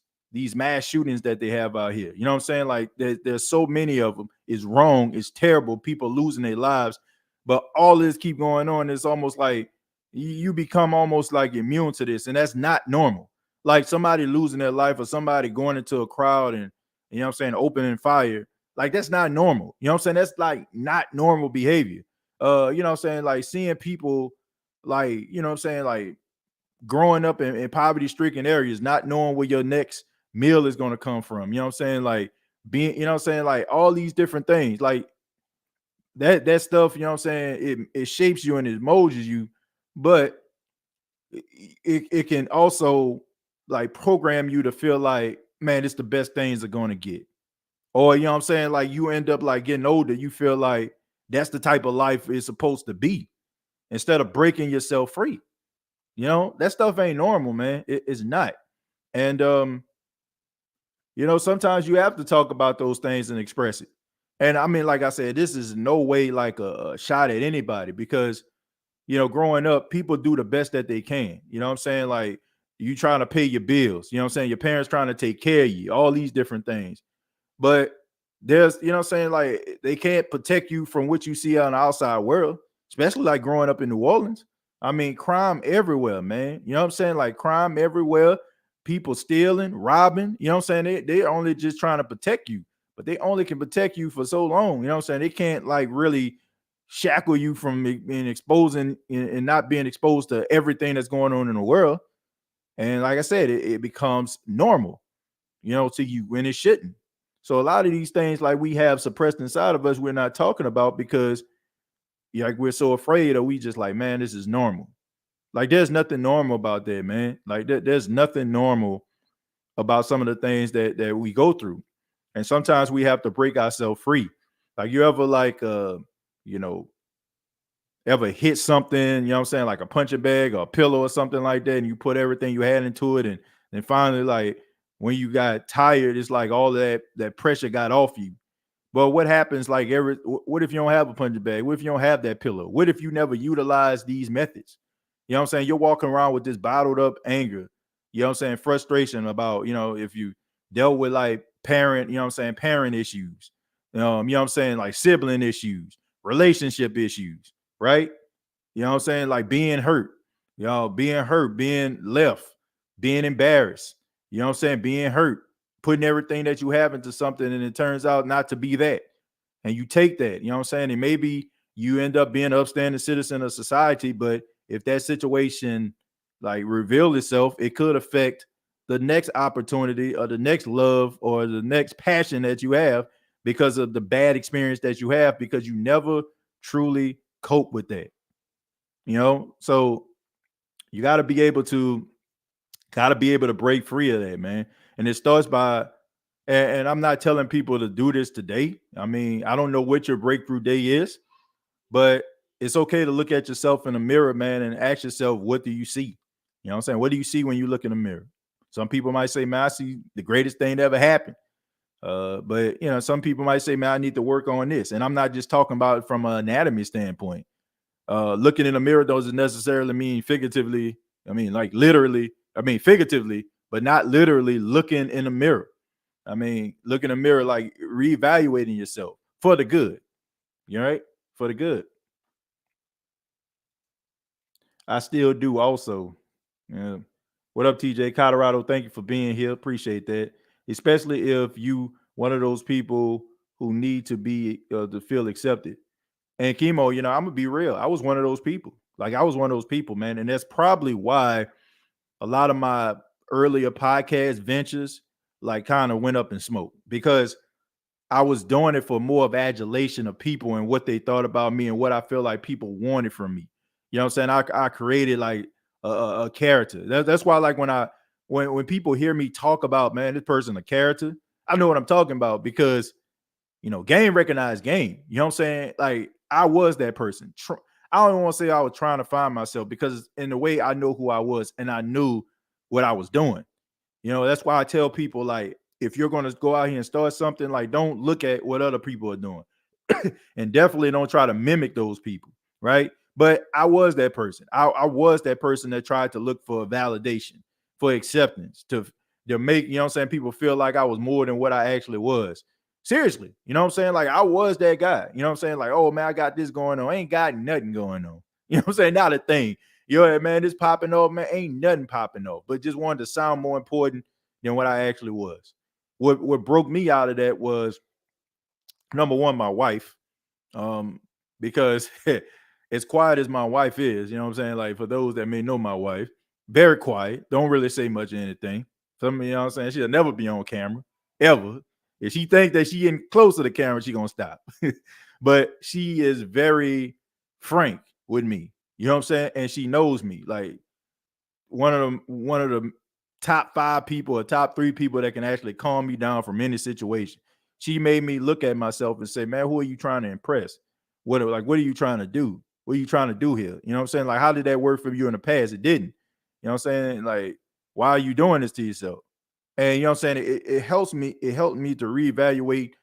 mass shootings that they have out here. You know what I'm saying? Like there's so many of them. It's wrong. It's terrible. People losing their lives, but all this keep going on. It's almost like you become almost like immune to this, and that's not normal. Like somebody losing their life or somebody going into a crowd and you know what I'm saying, opening fire. Like that's not normal. You know what I'm saying? That's like not normal behavior. You know what I'm saying? Like seeing people like, you know what I'm saying, like growing up in poverty stricken areas, not knowing where your next meal is going to come from. You know what I'm saying? Like being, you know what I'm saying? Like all these different things, like that stuff, you know what I'm saying? It shapes you and it molds you, but it can also like program you to feel like, man, it's the best things are going to get. Or, you know what I'm saying? Like you end up like getting older, you feel like that's the type of life it's supposed to be instead of breaking yourself free. That stuff ain't normal, man. It's not. And sometimes you have to talk about those things and express it. And I mean, like I said, this is no way like a shot at anybody because growing up, people do the best that they can. You know what I'm saying? Like you trying to pay your bills, you know what I'm saying? Your parents trying to take care of you, all these different things. But there's, you know what I'm saying? Like they can't protect you from what you see out in the outside world, especially like growing up in New Orleans. I mean, crime everywhere, man. You know what I'm saying? Like crime everywhere, people stealing, robbing, you know what I'm saying? They're only just trying to protect you, but they only can protect you for so long. You know what I'm saying? They can't like really shackle you from being exposing and not being exposed to everything that's going on in the world. And like I said, it becomes normal, to you when it shouldn't. So a lot of these things like we have suppressed inside of us, we're not talking about because like we're so afraid or we just like, man, this is normal. Like there's nothing normal about that, man. Like there's nothing normal about some of the things that we go through. And sometimes we have to break ourselves free. Like you ever like you know, ever hit something, you know what I'm saying, like a punching bag or a pillow or something like that, and you put everything you had into it, and then finally, like when you got tired, it's like all that pressure got off you. But what happens, like what if you don't have a punching bag? What if you don't have that pillow? What if you never utilize these methods? You know what I'm saying? You're walking around with this bottled up anger, you know what I'm saying, frustration about, if you dealt with like parent, you know what I'm saying, parent issues, you know what I'm saying, like sibling issues, relationship issues, right? You know what I'm saying? Like being hurt, being left, being embarrassed, you know what I'm saying? Being hurt, putting everything that you have into something and it turns out not to be that. And you take that, you know what I'm saying? And maybe you end up being an upstanding citizen of society, but if that situation like revealed itself, it could affect the next opportunity or the next love or the next passion that you have because of the bad experience that you have because you never truly cope with that. So you got to be able to break free of that, man. And it starts by and I'm not telling people to do this today. I mean, I don't know what your breakthrough day is, but it's okay to look at yourself in the mirror, man, and ask yourself, what do you see? You know what I'm saying? What do you see when you look in the mirror? Some people might say, man, I see the greatest thing that ever happened. But some people might say, man, I need to work on this. And I'm not just talking about it from an anatomy standpoint. Looking in the mirror doesn't necessarily mean figuratively. I mean, like literally, I mean, figuratively, but not literally looking in the mirror. I mean, look in the mirror, like reevaluating yourself for the good. You know, right? For the good. I still do also. Yeah. What up, TJ Colorado? Thank you for being here. Appreciate that. Especially if you one of those people who need to feel accepted. And chemo, I'm gonna be real. I was one of those people. Like I was one of those people, man. And that's probably why a lot of my earlier podcast ventures like kind of went up in smoke because I was doing it for more of adulation of people and what they thought about me and what I feel like people wanted from me. You know what I'm saying? I created like a character. That's why like when people hear me talk about, man, this person a character, I know what I'm talking about because game recognized game. You know what I'm saying? Like I was that person. I don't want to say I was trying to find myself because in a way I know who I was and I knew what I was doing. That's why I tell people like if you're going to go out here and start something, like don't look at what other people are doing. And definitely don't try to mimic those people, right? But I was that person. I was that person that tried to look for validation, for acceptance, to make, people feel like I was more than what I actually was. Seriously, you know what I'm saying? Like I was that guy. You know what I'm saying? Like, oh man, I got this going on. I ain't got nothing going on. You know what I'm saying? Not a thing. Man, this popping off, man, ain't nothing popping off. But just wanted to sound more important than what I actually was. What broke me out of that was number one, my wife. Um, because as quiet as my wife is, you know what I'm saying? Like for those that may know my wife, very quiet, don't really say much of anything. Some, you know what I'm saying? She'll never be on camera, ever. If she think that she in close to the camera, she gonna stop. But she is very frank with me. You know what I'm saying? And she knows me. Like one of the top 5 people or top 3 people that can actually calm me down from any situation. She made me look at myself and say, man, who are you trying to impress? What are you trying to do? What are you trying to do here? You know what I'm saying? Like, how did that work for you in the past? It didn't. You know what I'm saying? Like, why are you doing this to yourself? And you know what I'm saying? It helped me to reevaluate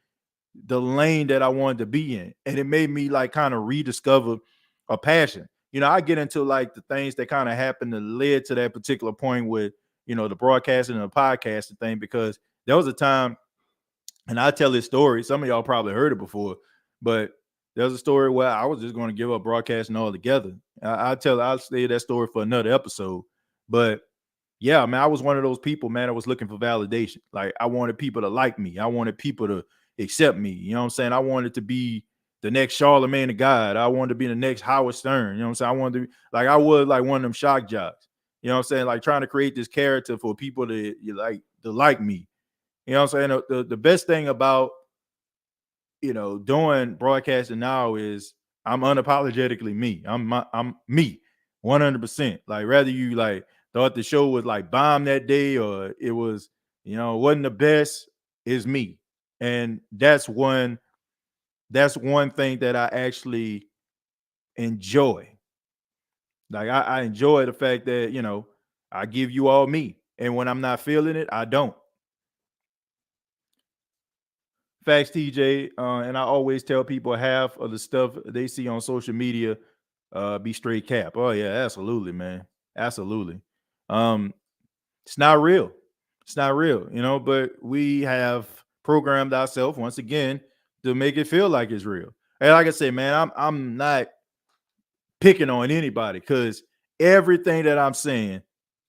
the lane that I wanted to be in. And it made me like kind of rediscover a passion. I get into like the things that kind of happened that led to that particular point with, the broadcasting and the podcasting thing, because there was a time, and I tell this story, some of y'all probably heard it before, but there was a story where I was just going to give up broadcasting altogether. I'll say that story for another episode. But yeah, man, I was one of those people, man, I was looking for validation. Like I wanted people to like me. I wanted people to accept me. You know what I'm saying? I wanted to be the next Charlemagne the God. I wanted to be the next Howard Stern. You know what I'm saying? I wanted to be like I was like one of them shock jocks. You know what I'm saying? Like trying to create this character for people to like me. You know what I'm saying? The best thing about doing broadcasting now is I'm unapologetically me. I'm me 100%. Like whether you like thought the show was like bomb that day or it was, wasn't the best, is me. And that's one thing that I actually enjoy. Like I enjoy the fact that, I give you all me. And when I'm not feeling it, I don't. Facts, TJ. And I always tell people half of the stuff they see on social media be straight cap. Oh yeah, absolutely, man. Absolutely. Um, it's not real. It's not real, but we have programmed ourselves once again to make it feel like it's real. And like I say, man, I'm not picking on anybody because everything that I'm saying,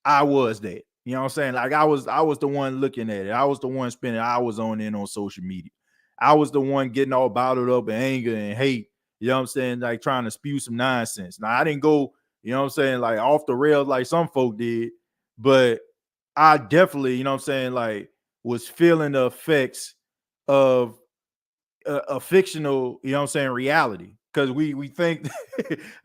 I was that. You know what I'm saying? Like I was the one looking at it. I was the one spending hours on social media. I was the one getting all bottled up in anger and hate. You know what I'm saying? Like trying to spew some nonsense. Now I didn't go, you know what I'm saying, like off the rails like some folk did, but I definitely, you know what I'm saying, like was feeling the effects of a fictional, you know what I'm saying, reality. Because we think,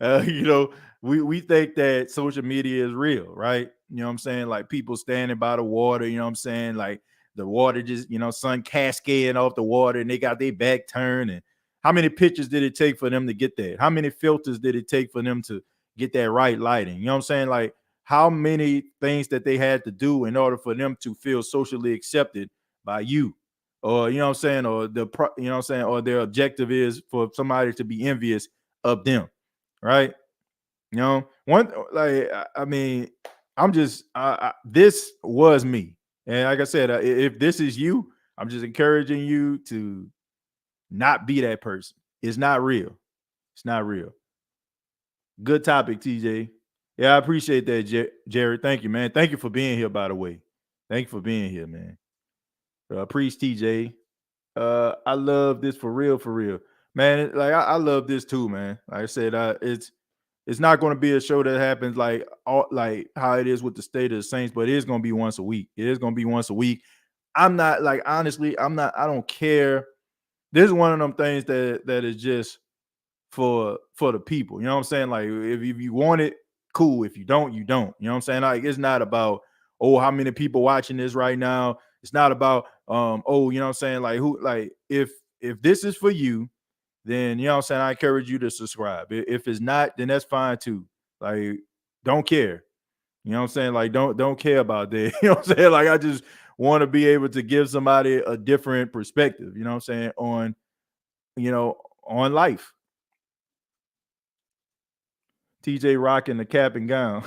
you know, we think that social media is real, right? You know what I'm saying? Like people standing by the water, you know what I'm saying? Like the water just, sun cascading off the water and they got their back turned. And how many pictures did it take for them to get that? How many filters did it take for them to get that right lighting? You know what I'm saying? Like how many things that they had to do in order for them to feel socially accepted by you, or you know what I'm saying, or you know what I'm saying, or their objective is for somebody to be envious of them, right? One like I mean, I'm just this was me, and like I said, if this is you, I'm just encouraging you to not be that person. It's not real. It's not real. Good topic, TJ. Yeah, I appreciate that, Jared. Thank you, man. Thank you for being here. By the way, thank you for being here, man. Preach, TJ. I love this for real, man. Like I love this too, man. Like I said, it's not going to be a show that happens like how it is with the State of the Saints, but it is going to be once a week. It is going to be once a week. I'm not like honestly, I'm not. I don't care. This is one of them things that is just for the people. You know what I'm saying? Like if you want it, cool. If you don't, you don't. You know what I'm saying? Like it's not about oh how many people watching this right now. It's not about oh you know what I'm saying like who like if this is for you, then you know what I'm saying I encourage you to subscribe. If it's not, then that's fine too. Like don't care. You know what I'm saying? Like don't care about that. You know what I'm saying? Like I just want to be able to give somebody a different perspective. You know what I'm saying on you know on life. TJ rocking the cap and gown.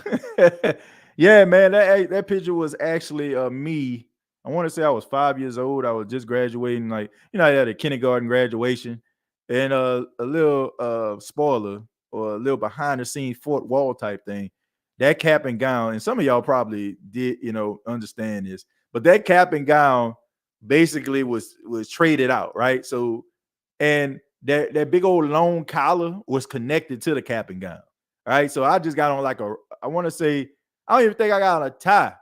Yeah, man, that picture was actually me. I want to say I was 5 years old. I was just graduating, like I had a kindergarten graduation, and a little spoiler or a little behind the scenes fourth wall type thing. That cap and gown, and some of y'all probably did, understand this, but that cap and gown basically was traded out, right? So, and that big old long collar was connected to the cap and gown. All right. So I just got on like I want to say, I don't even think I got on a tie.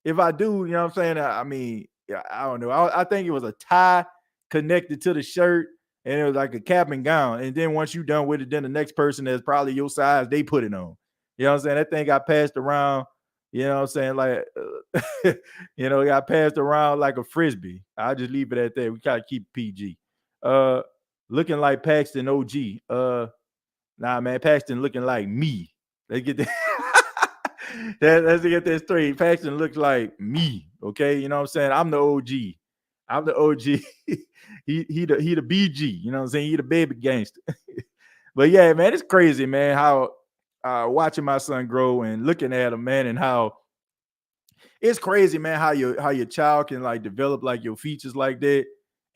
If I do, you know what I'm saying? I mean, yeah, I don't know. I think it was a tie connected to the shirt and it was like a cap and gown. And then once you done with it, then the next person that's probably your size, they put it on. You know what I'm saying? That thing got passed around, you know what I'm saying? Like, it got passed around like a frisbee. I'll just leave it at that. We gotta keep PG. Uh, looking like Paxton OG. Nah, man, Paxton looking like me. Let's get that. Let's get that straight. Paxton looks like me. Okay, you know what I'm saying? I'm the OG. I'm the OG. he the BG. You know what I'm saying? He the baby gangster. But yeah, man, it's crazy, man. How watching my son grow and looking at him, man, and how it's crazy, man. How your child can like develop like your features like that,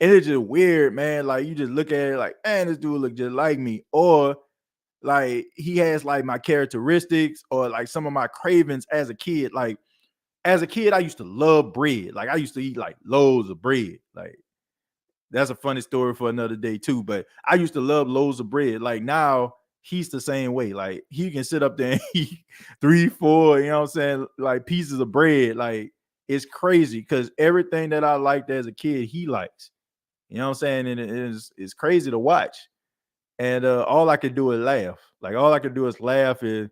and it's just weird, man. Like you just look at it like, man, this dude look just like me, or like he has like my characteristics or like some of my cravings as a kid. Like as a kid, I used to love bread. Like I used to eat like loads of bread. Like that's a funny story for another day too. But I used to love loads of bread. Like now he's the same way. Like he can sit up there and eat three, four, you know what I'm saying, like pieces of bread. Like it's crazy because everything that I liked as a kid, he likes. You know what I'm saying? And it's crazy to watch. And all I could do is laugh. Like all I could do is laugh is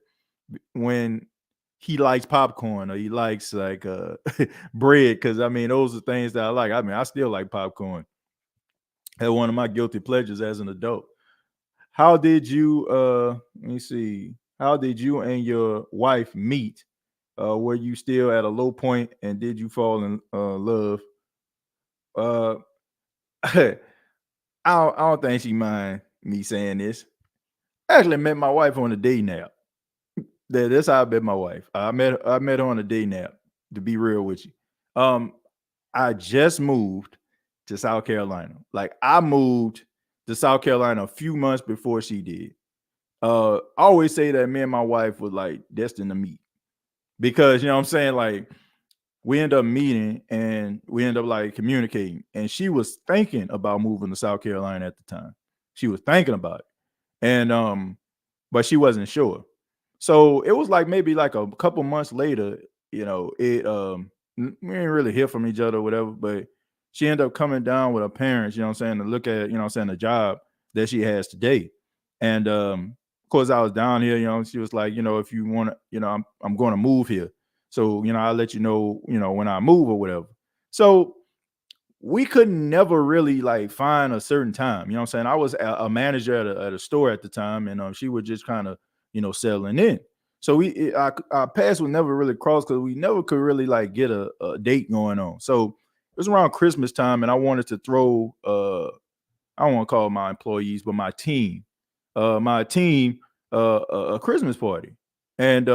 when he likes popcorn or he likes like bread. Because I mean, those are things that I like. I mean, I still like popcorn. That's one of my guilty pleasures as an adult. How did you? Let me see. How did you and your wife meet? Were you still at a low point, and did you fall in love? Uh, I don't think she mind me saying this. I actually met my wife on a dating app. That's how I met my wife. I met her on a day nap. To be real with you, um, I just moved to South Carolina. Like I moved to South Carolina a few months before she did. I always say that me and my wife was like destined to meet because you know what I'm saying. Like we end up meeting and we end up like communicating, and she was thinking about moving to South Carolina at the time. She was thinking about it, and but she wasn't sure. So it was like maybe like a couple months later, it we didn't really hear from each other or whatever, but she ended up coming down with her parents, you know what I'm saying, to look at, you know what I'm saying, the job that she has today. And of course I was down here, she was like, if you want to, I'm going to move here. So, I'll let you know, when I move or whatever. So we couldn't never really like find a certain time. You know what I'm saying? I was a manager at a store at the time, and she was just kind of, settling in. So our paths would never really cross because we never could really like get a date going on. So it was around Christmas time, and I wanted to throw I don't want to call my employees, but my team a Christmas party. And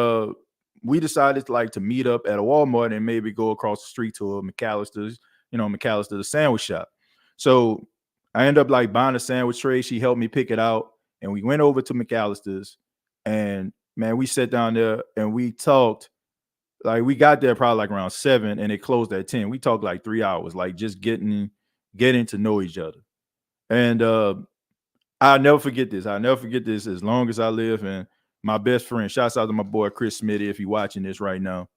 we decided to like to meet up at a Walmart and maybe go across the street to a McAllister's, McAllister, the sandwich shop. So I ended up like buying a sandwich tray. She helped me pick it out, and we went over to McAllister's, and man, we sat down there and we talked. Like we got there probably like around 7, and it closed at 10. We talked like 3 hours, like just getting to know each other. And I'll never forget this. I'll never forget this as long as I live. And my best friend, shouts out to my boy Chris Smitty if you're watching this right now.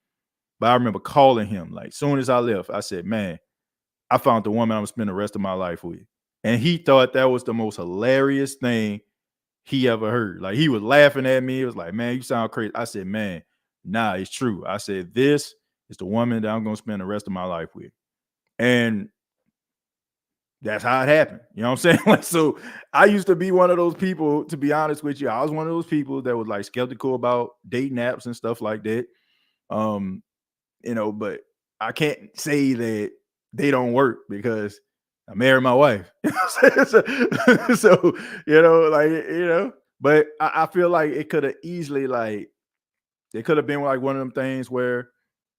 But I remember calling him like soon as I left. I said, "Man, I found the woman I'm gonna spend the rest of my life with." And he thought that was the most hilarious thing he ever heard. Like he was laughing at me. It was like, "Man, you sound crazy." I said, "Man, nah, it's true." I said, "This is the woman that I'm gonna spend the rest of my life with." And that's how it happened. You know what I'm saying? Like, so I used to be one of those people, to be honest with you. I was one of those people that was like skeptical about dating apps and stuff like that. Um, but I can't say that they don't work because I married my wife. So, but I feel like it could have easily like it could have been like one of them things where,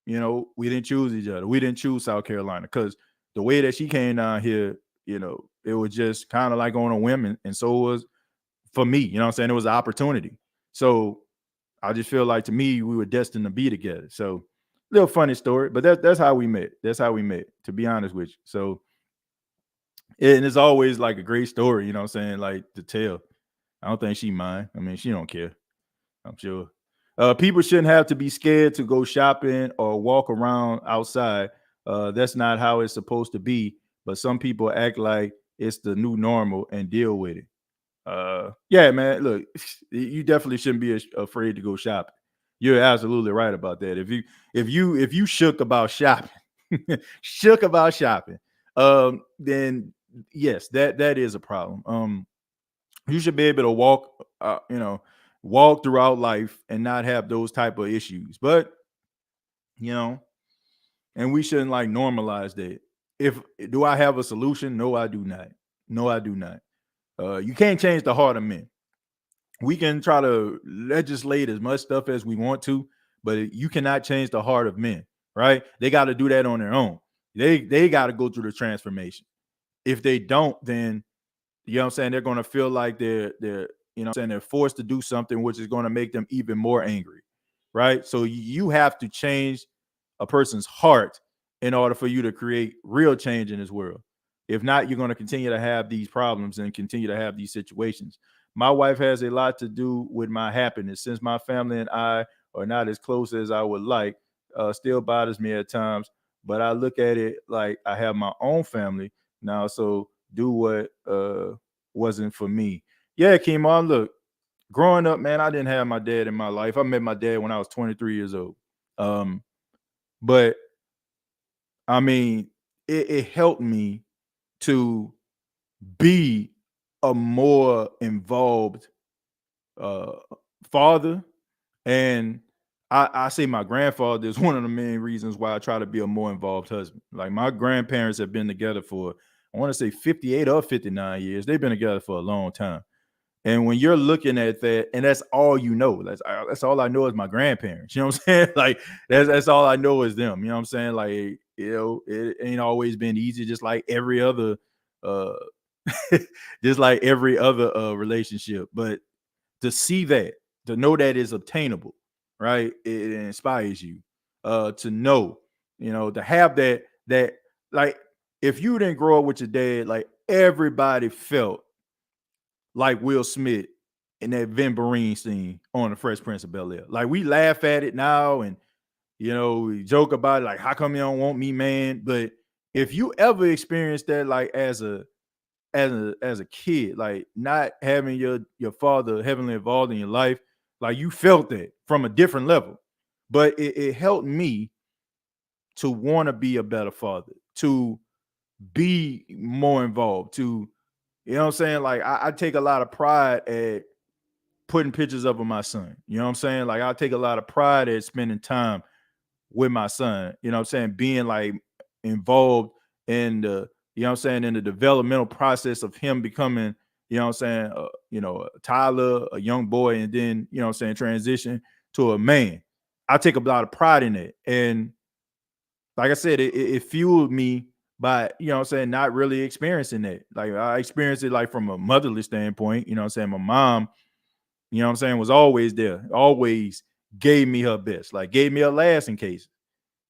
we didn't choose each other. We didn't choose South Carolina because the way that she came down here, it was just kind of like on a whim, and so it was for me. You know what I'm saying? It was an opportunity. So I just feel like to me we were destined to be together. So little funny story, but that's how we met. That's how we met, to be honest with you. So and it's always like a great story, you know what I'm saying, like to tell. I don't think she mind. I mean, she don't care, I'm sure. People shouldn't have to be scared to go shopping or walk around outside. That's not how it's supposed to be. But some people act like it's the new normal and deal with it. Yeah, man. Look, you definitely shouldn't be afraid to go shopping. You're absolutely right about that. If you shook about shopping, shook about shopping, then yes, that is a problem. You should be able to walk throughout life and not have those type of issues. But you know, and we shouldn't like normalize that. If do I have a solution? No, I do not. No, I do not. You can't change the heart of men. We can try to legislate as much stuff as we want to, but you cannot change the heart of men, right? They got to do that on their own. They got to go through the transformation. If they don't, then you know what I'm saying, they're going to feel like they're they're forced to do something which is going to make them even more angry, right? So you have to change a person's heart in order for you to create real change in this world. If not, you're going to continue to have these problems and continue to have these situations. My wife has a lot to do with my happiness. Since my family and I are not as close as I would like, still bothers me at times. But I look at it like I have my own family now, so do what wasn't for me. Yeah, Kimon, look, growing up, man, I didn't have my dad in my life. I met my dad when I was 23 years old. Um, but I mean, it helped me to be a more involved uh, father. And I say my grandfather is one of the main reasons why I try to be a more involved husband. Like my grandparents have been together for, I want to say 58 or 59 years. They've been together for a long time. And when you're looking at that, and that's all you know, that's all I know is my grandparents. You know what I'm saying? Like that's all I know is them. You know what I'm saying? Like it ain't always been easy, just like every other, uh, just like every other relationship. But to see that, to know that is obtainable, right? It inspires you. To know, to have that like if you didn't grow up with your dad, like everybody felt like Will Smith in that Vin Barine scene on the Fresh Prince of Bel Air. Like we laugh at it now, and we joke about it, like how come you don't want me, man? But if you ever experienced that, like as a kid, like not having your father heavily involved in your life, like you felt that from a different level. But it helped me to want to be a better father, to be more involved, to what I'm saying? Like I take a lot of pride at putting pictures up of my son. You know what I'm saying? Like I take a lot of pride at spending time with my son. You know what I'm saying? Being like involved in the, in the developmental process of him becoming, Tyler, a young boy, and then, transition to a man. I take a lot of pride in it. And like I said, it fueled me by, you know what I'm saying, not really experiencing that. Like I experienced it like from a motherly standpoint, you know what I'm saying? My mom, you know what I'm saying, was always there, always gave me her best, like gave me her last in case.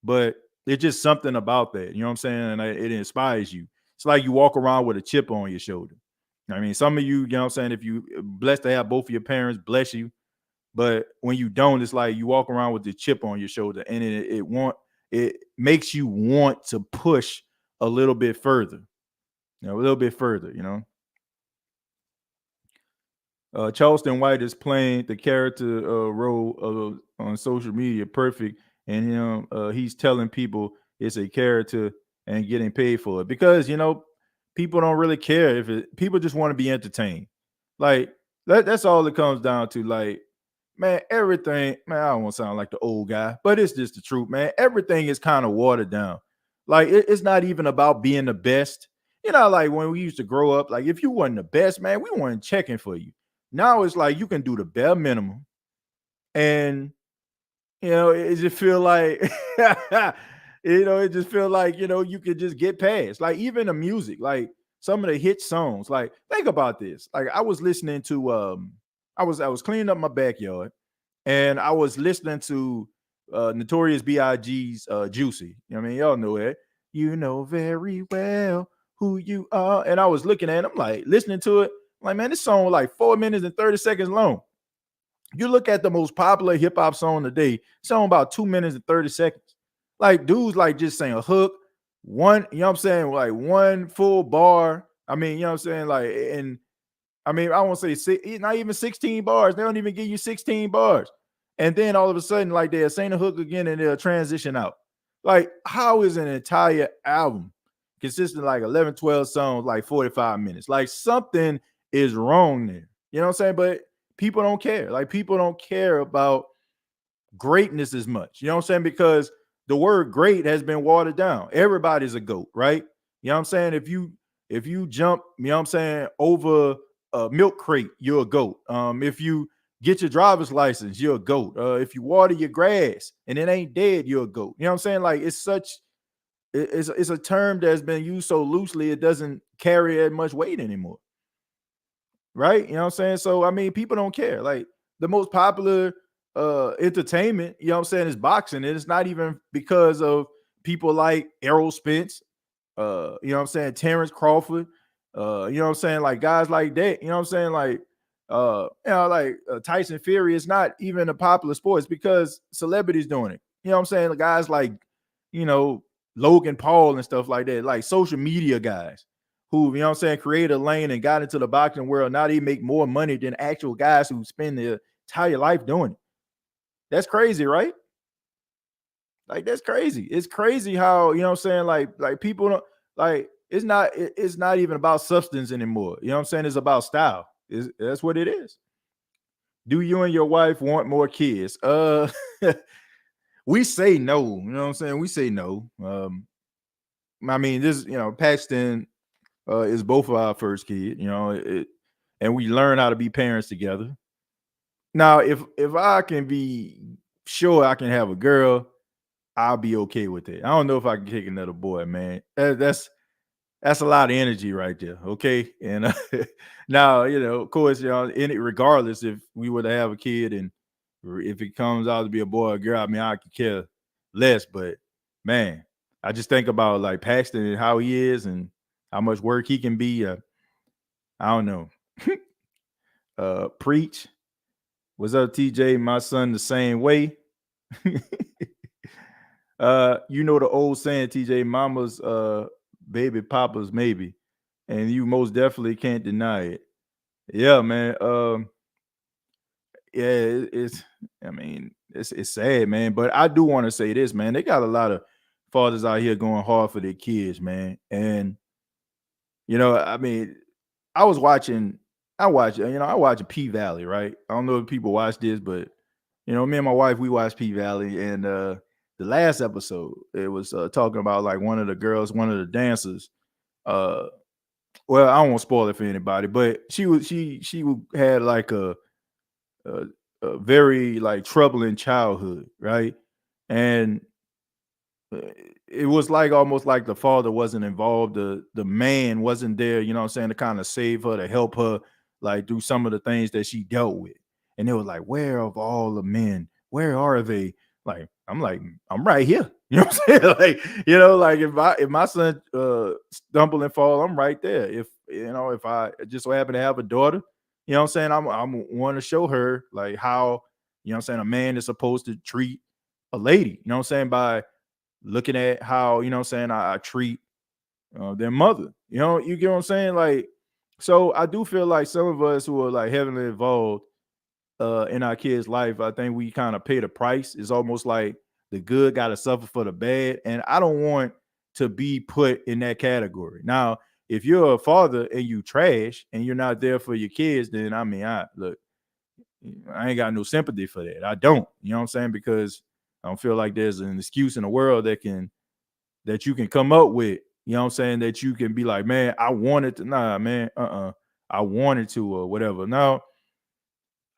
But it's just something about that, you know what I'm saying? And it inspires you. It's like you walk around with a chip on your shoulder. I mean, some of you, you know what I'm saying, if you blessed to have both of your parents, bless you. But when you don't, it's like you walk around with the chip on your shoulder, and it makes you want to push a little bit further, a little bit further, you know. Charleston White is playing the character role on social media perfect, and he's telling people it's a character and getting paid for it because people don't really care if people just want to be entertained. Like that's all it comes down to. Like man, everything, man, I don't want to sound like the old guy, but it's just the truth, man. Everything is kind of watered down. Like it's not even about being the best. Like when we used to grow up, like if you wasn't the best, man, we weren't checking for you. Now it's like you can do the bare minimum, and it just feel like it just feel like you could just get past. Like even the music, like some of the hit songs. Like think about this. Like I was listening to I was cleaning up my backyard and I was listening to Notorious B.I.G.'s Juicy. I mean, y'all know it. You know very well who you are. And I was looking at it, I'm like, listening to it. I'm like, man, this song was like 4 minutes and 30 seconds long. You look at the most popular hip hop song today, song about 2 minutes and 30 seconds. Like, dudes like just saying a hook, one, you know what I'm saying? Like one full bar. I mean, you know what I'm saying? Like, and I mean, I won't say not even 16 bars. They don't even give you 16 bars. And then all of a sudden, like they'll sing the hook again and they'll transition out. Like, how is an entire album consisting of like 11, 12 songs, like 45 minutes? Like something is wrong there. You know what I'm saying? But people don't care. Like people don't care about greatness as much. You know what I'm saying? Because the word great has been watered down. Everybody's a goat, right? You know what I'm saying? If you jump, you know what I'm saying, over a milk crate, you're a goat. If you get your driver's license, you're a goat. If you water your grass and it ain't dead, you're a goat. You know what I'm saying? Like it's a term that's been used so loosely it doesn't carry as much weight anymore. Right? You know what I'm saying? So I mean, people don't care. Like the most popular entertainment, you know what I'm saying, is boxing. And it's not even because of people like Errol Spence, you know what I'm saying, Terrence Crawford, you know what I'm saying, like guys like that, you know what I'm saying, like Tyson Fury is not even a popular sport. It's because celebrities doing it. You know what I'm saying? Like guys like, you know, Logan Paul and stuff like that, like social media guys who, you know what I'm saying, created a lane and got into the boxing world. Now they make more money than actual guys who spend their entire life doing it. That's crazy, right? Like that's crazy. It's crazy how, you know what I'm saying, like people don't like it's not even about substance anymore. You know what I'm saying? It's about style. That's what it is. Do you and your wife want more kids? We say no. You know what I'm saying? We say no. I mean, this, Paxton is both of our first kid, and we learn how to be parents together. Now, if I can be sure I can have a girl, I'll be okay with it. I don't know if I can kick another boy, man. That's a lot of energy right there. Okay, and now of course, in it, regardless if we were to have a kid and if it comes out to be a boy or a girl, I mean, I could care less. But man, I just think about like Paxton and how he is and how much work he can be. I don't know. Preach. What's up, TJ? My son the same way. You know the old saying, TJ, mama's baby, papa's maybe. And you most definitely can't deny it. Yeah, man. Yeah, it's I mean, it's sad, man. But I do want to say this, man. They got a lot of fathers out here going hard for their kids, man. And I mean, I was watching, I watch P Valley, right? I don't know if people watch this, but me and my wife, we watched P Valley, and the last episode, it was talking about like one of the girls, one of the dancers. Uh, well, I don't want to spoil it for anybody, but she had like a a very like troubling childhood, right? And uh, it was like almost like the father wasn't involved, the man wasn't there, you know what I'm saying, to kind of save her, to help her like do some of the things that she dealt with. And it was like, where of all the men, where are they? Like, I'm right here. You know what I'm saying? Like, like if my son stumble and fall, I'm right there. If I just so happen to have a daughter, you know what I'm saying, I'm want to show her like how, you know what I'm saying, a man is supposed to treat a lady, you know what I'm saying, by looking at how, you know what I'm saying, I treat their mother. You get what I'm saying? Like, so I do feel like some of us who are like heavily involved in our kids' life, I think we kind of pay the price. It's almost like the good got to suffer for the bad. And I don't want to be put in that category. Now, if you're a father and you trash and you're not there for your kids, then I mean, I ain't got no sympathy for that. I don't, you know what I'm saying? Because I don't feel like there's an excuse in the world that you can come up with, you know what I'm saying, that you can be like, man, I wanted to, nah, man, I wanted to, or whatever. Now,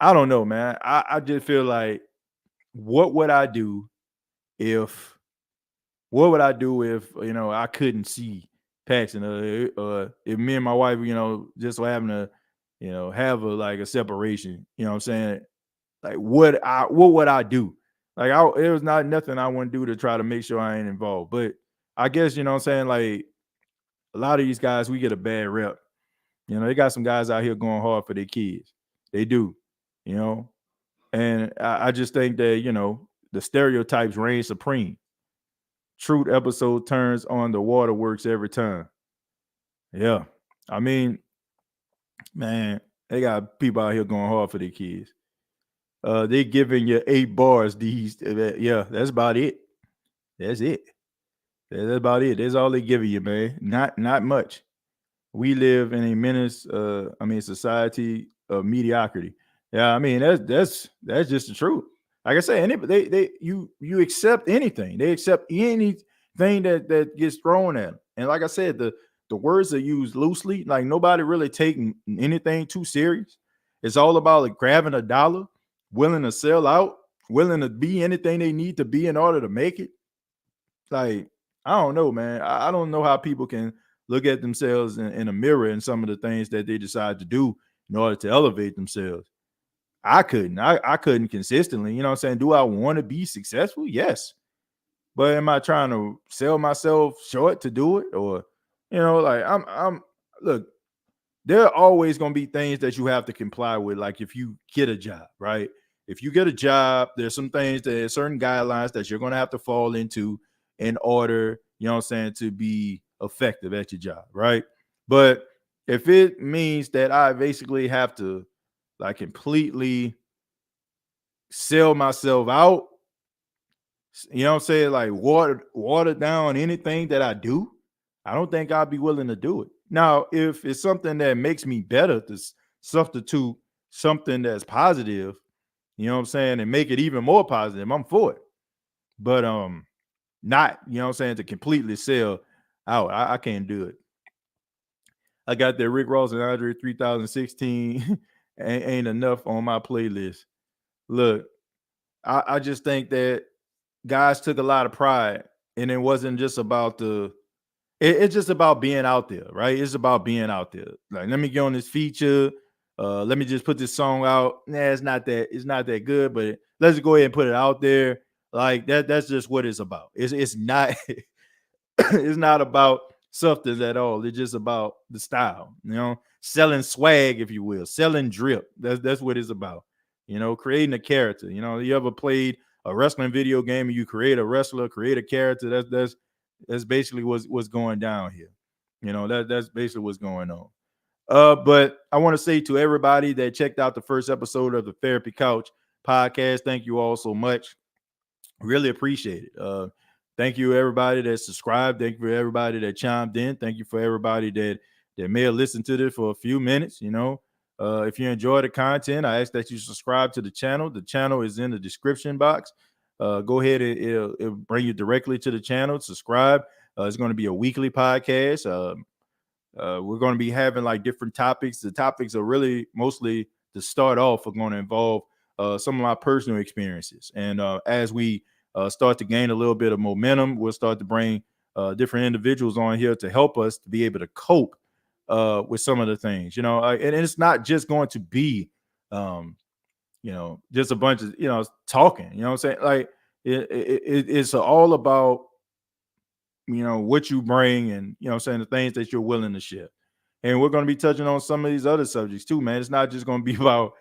I don't know, man. I just feel like, what would I do if, I couldn't see Paxton, if me and my wife, just so happen to, have a separation, you know what I'm saying? Like, what would I do? Like, it was not nothing I wouldn't do to try to make sure I ain't involved. But I guess, you know what I'm saying, like, a lot of these guys, we get a bad rep. They got some guys out here going hard for their kids. They do, you know. And I just think that, the stereotypes reign supreme. Truth episode turns on the waterworks every time. Yeah. I mean, man, they got people out here going hard for their kids. They giving you 8 bars. Yeah, that's about it. That's it. That's about it. That's all they giving you, man. Not much. We live in a society of mediocrity. Yeah, I mean, that's just the truth. Like I say, you accept anything. They accept anything that gets thrown at them. And like I said, the words are used loosely. Like, nobody really taking anything too serious. It's all about like grabbing a dollar, willing to sell out, willing to be anything they need to be in order to make it. Like, I don't know, man. I don't know how people can look at themselves in a mirror and some of the things that they decide to do in order to elevate themselves. I couldn't. I couldn't consistently. You know what I'm saying? Do I want to be successful? Yes. But am I trying to sell myself short to do it? Or, like, I'm look, there are always going to be things that you have to comply with. Like, if you get a job, right? If you get a job, there's some things, there's certain guidelines that you're going to have to fall into in order, you know what I'm saying, to be effective at your job, right? But if it means that I basically have to like completely sell myself out, you know what I'm saying, like water down anything that I do, I don't think I'd be willing to do it. Now, if it's something that makes me better to substitute something that's positive, you know what I'm saying, and make it even more positive, I'm for it. But not, you know what I'm saying, to completely sell out. I can't do it. I got that Rick Ross and Andre 3016 ain't enough on my playlist. Look, I just think that guys took a lot of pride, and it wasn't just about it's just about being out there, right? It's about being out there. Like, let me get on this feature. Let me just put this song out. Nah, it's not that good, but let's go ahead and put it out there. Like, that's just what it's about. It's not it's not about substance at all. It's just about the style, selling swag, if you will, selling drip. That's what it's about. Creating a character. You ever played a wrestling video game and you create a wrestler, create a character? That's basically what's going down here. That's basically what's going on. But I want to say to everybody that checked out the first episode of the Therapy Couch podcast, thank you all so much. Really appreciate it. Thank you everybody that subscribed. Thank you for everybody that chimed in. Thank you for everybody that may have listened to this for a few minutes. If you enjoy the content, I ask that you subscribe to the channel. The channel is in the description box. Go ahead and it'll bring you directly to the channel. Subscribe. It's going to be a weekly podcast. We're going to be having like different topics. The topics are really mostly, to start off, are going to involve some of my personal experiences. And as we start to gain a little bit of momentum, we'll start to bring different individuals on here to help us to be able to cope with some of the things, and it's not just going to be, um, just a bunch of, talking, you know what I'm saying? Like it's all about, what you bring and, what I'm saying, the things that you're willing to share. And we're going to be touching on some of these other subjects too, man. It's not just going to be about,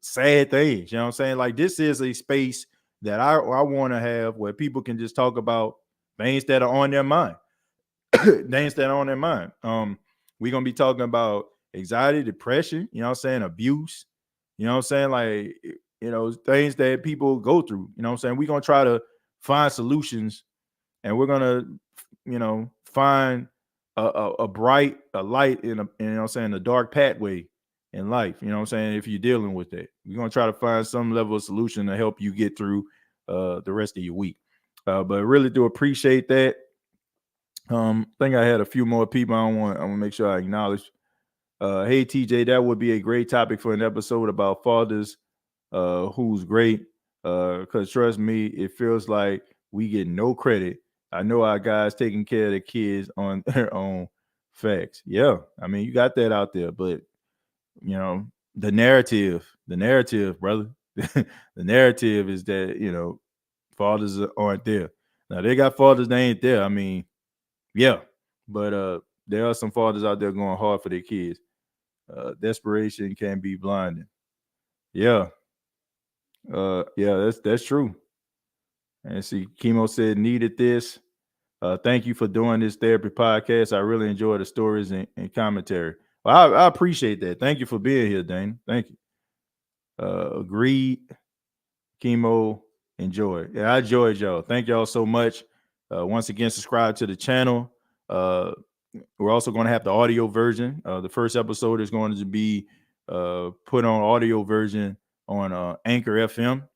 sad things, you know what I'm saying? Like this is a space that I want to have where people can just talk about things that are on their mind. Things that are on their mind. We're gonna be talking about anxiety, depression, you know what I'm saying, abuse, you know what I'm saying, like, things that people go through, you know what I'm saying. We're gonna try to find solutions, and we're gonna, find a bright a light in a, you know what I'm saying, a dark pathway in life, you know what I'm saying. If you're dealing with that, we're gonna try to find some level of solution to help you get through the rest of your week. But really do appreciate that. I think I had a few more people I want to make sure I acknowledge. Hey TJ, that would be a great topic for an episode about fathers who's great. Cause trust me, it feels like we get no credit. I know our guys taking care of the kids on their own. Facts. Yeah. I mean, you got that out there, but you know, the narrative, brother. The narrative is that, fathers aren't there. Now they got fathers that ain't there. I mean, yeah, but there are some fathers out there going hard for their kids. Desperation can be blinding. Yeah, yeah, that's true. And see, Chemo said needed this. Thank you for doing this therapy podcast. I really enjoy the stories and commentary. Well, I appreciate that. Thank you for being here, Dane. Thank you. Agreed. Chemo, enjoy. Yeah, I enjoyed y'all. Thank y'all so much. Once again, subscribe to the channel. We're also going to have the audio version. The first episode is going to be put on audio version on Anchor FM.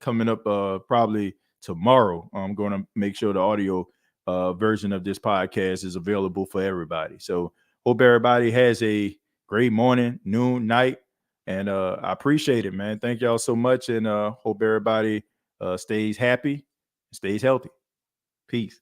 Coming up probably tomorrow. I'm going to make sure the audio version of this podcast is available for everybody. So hope everybody has a great morning, noon, night, and I appreciate it, man. Thank y'all so much, and hope everybody stays happy, stays healthy. Peace.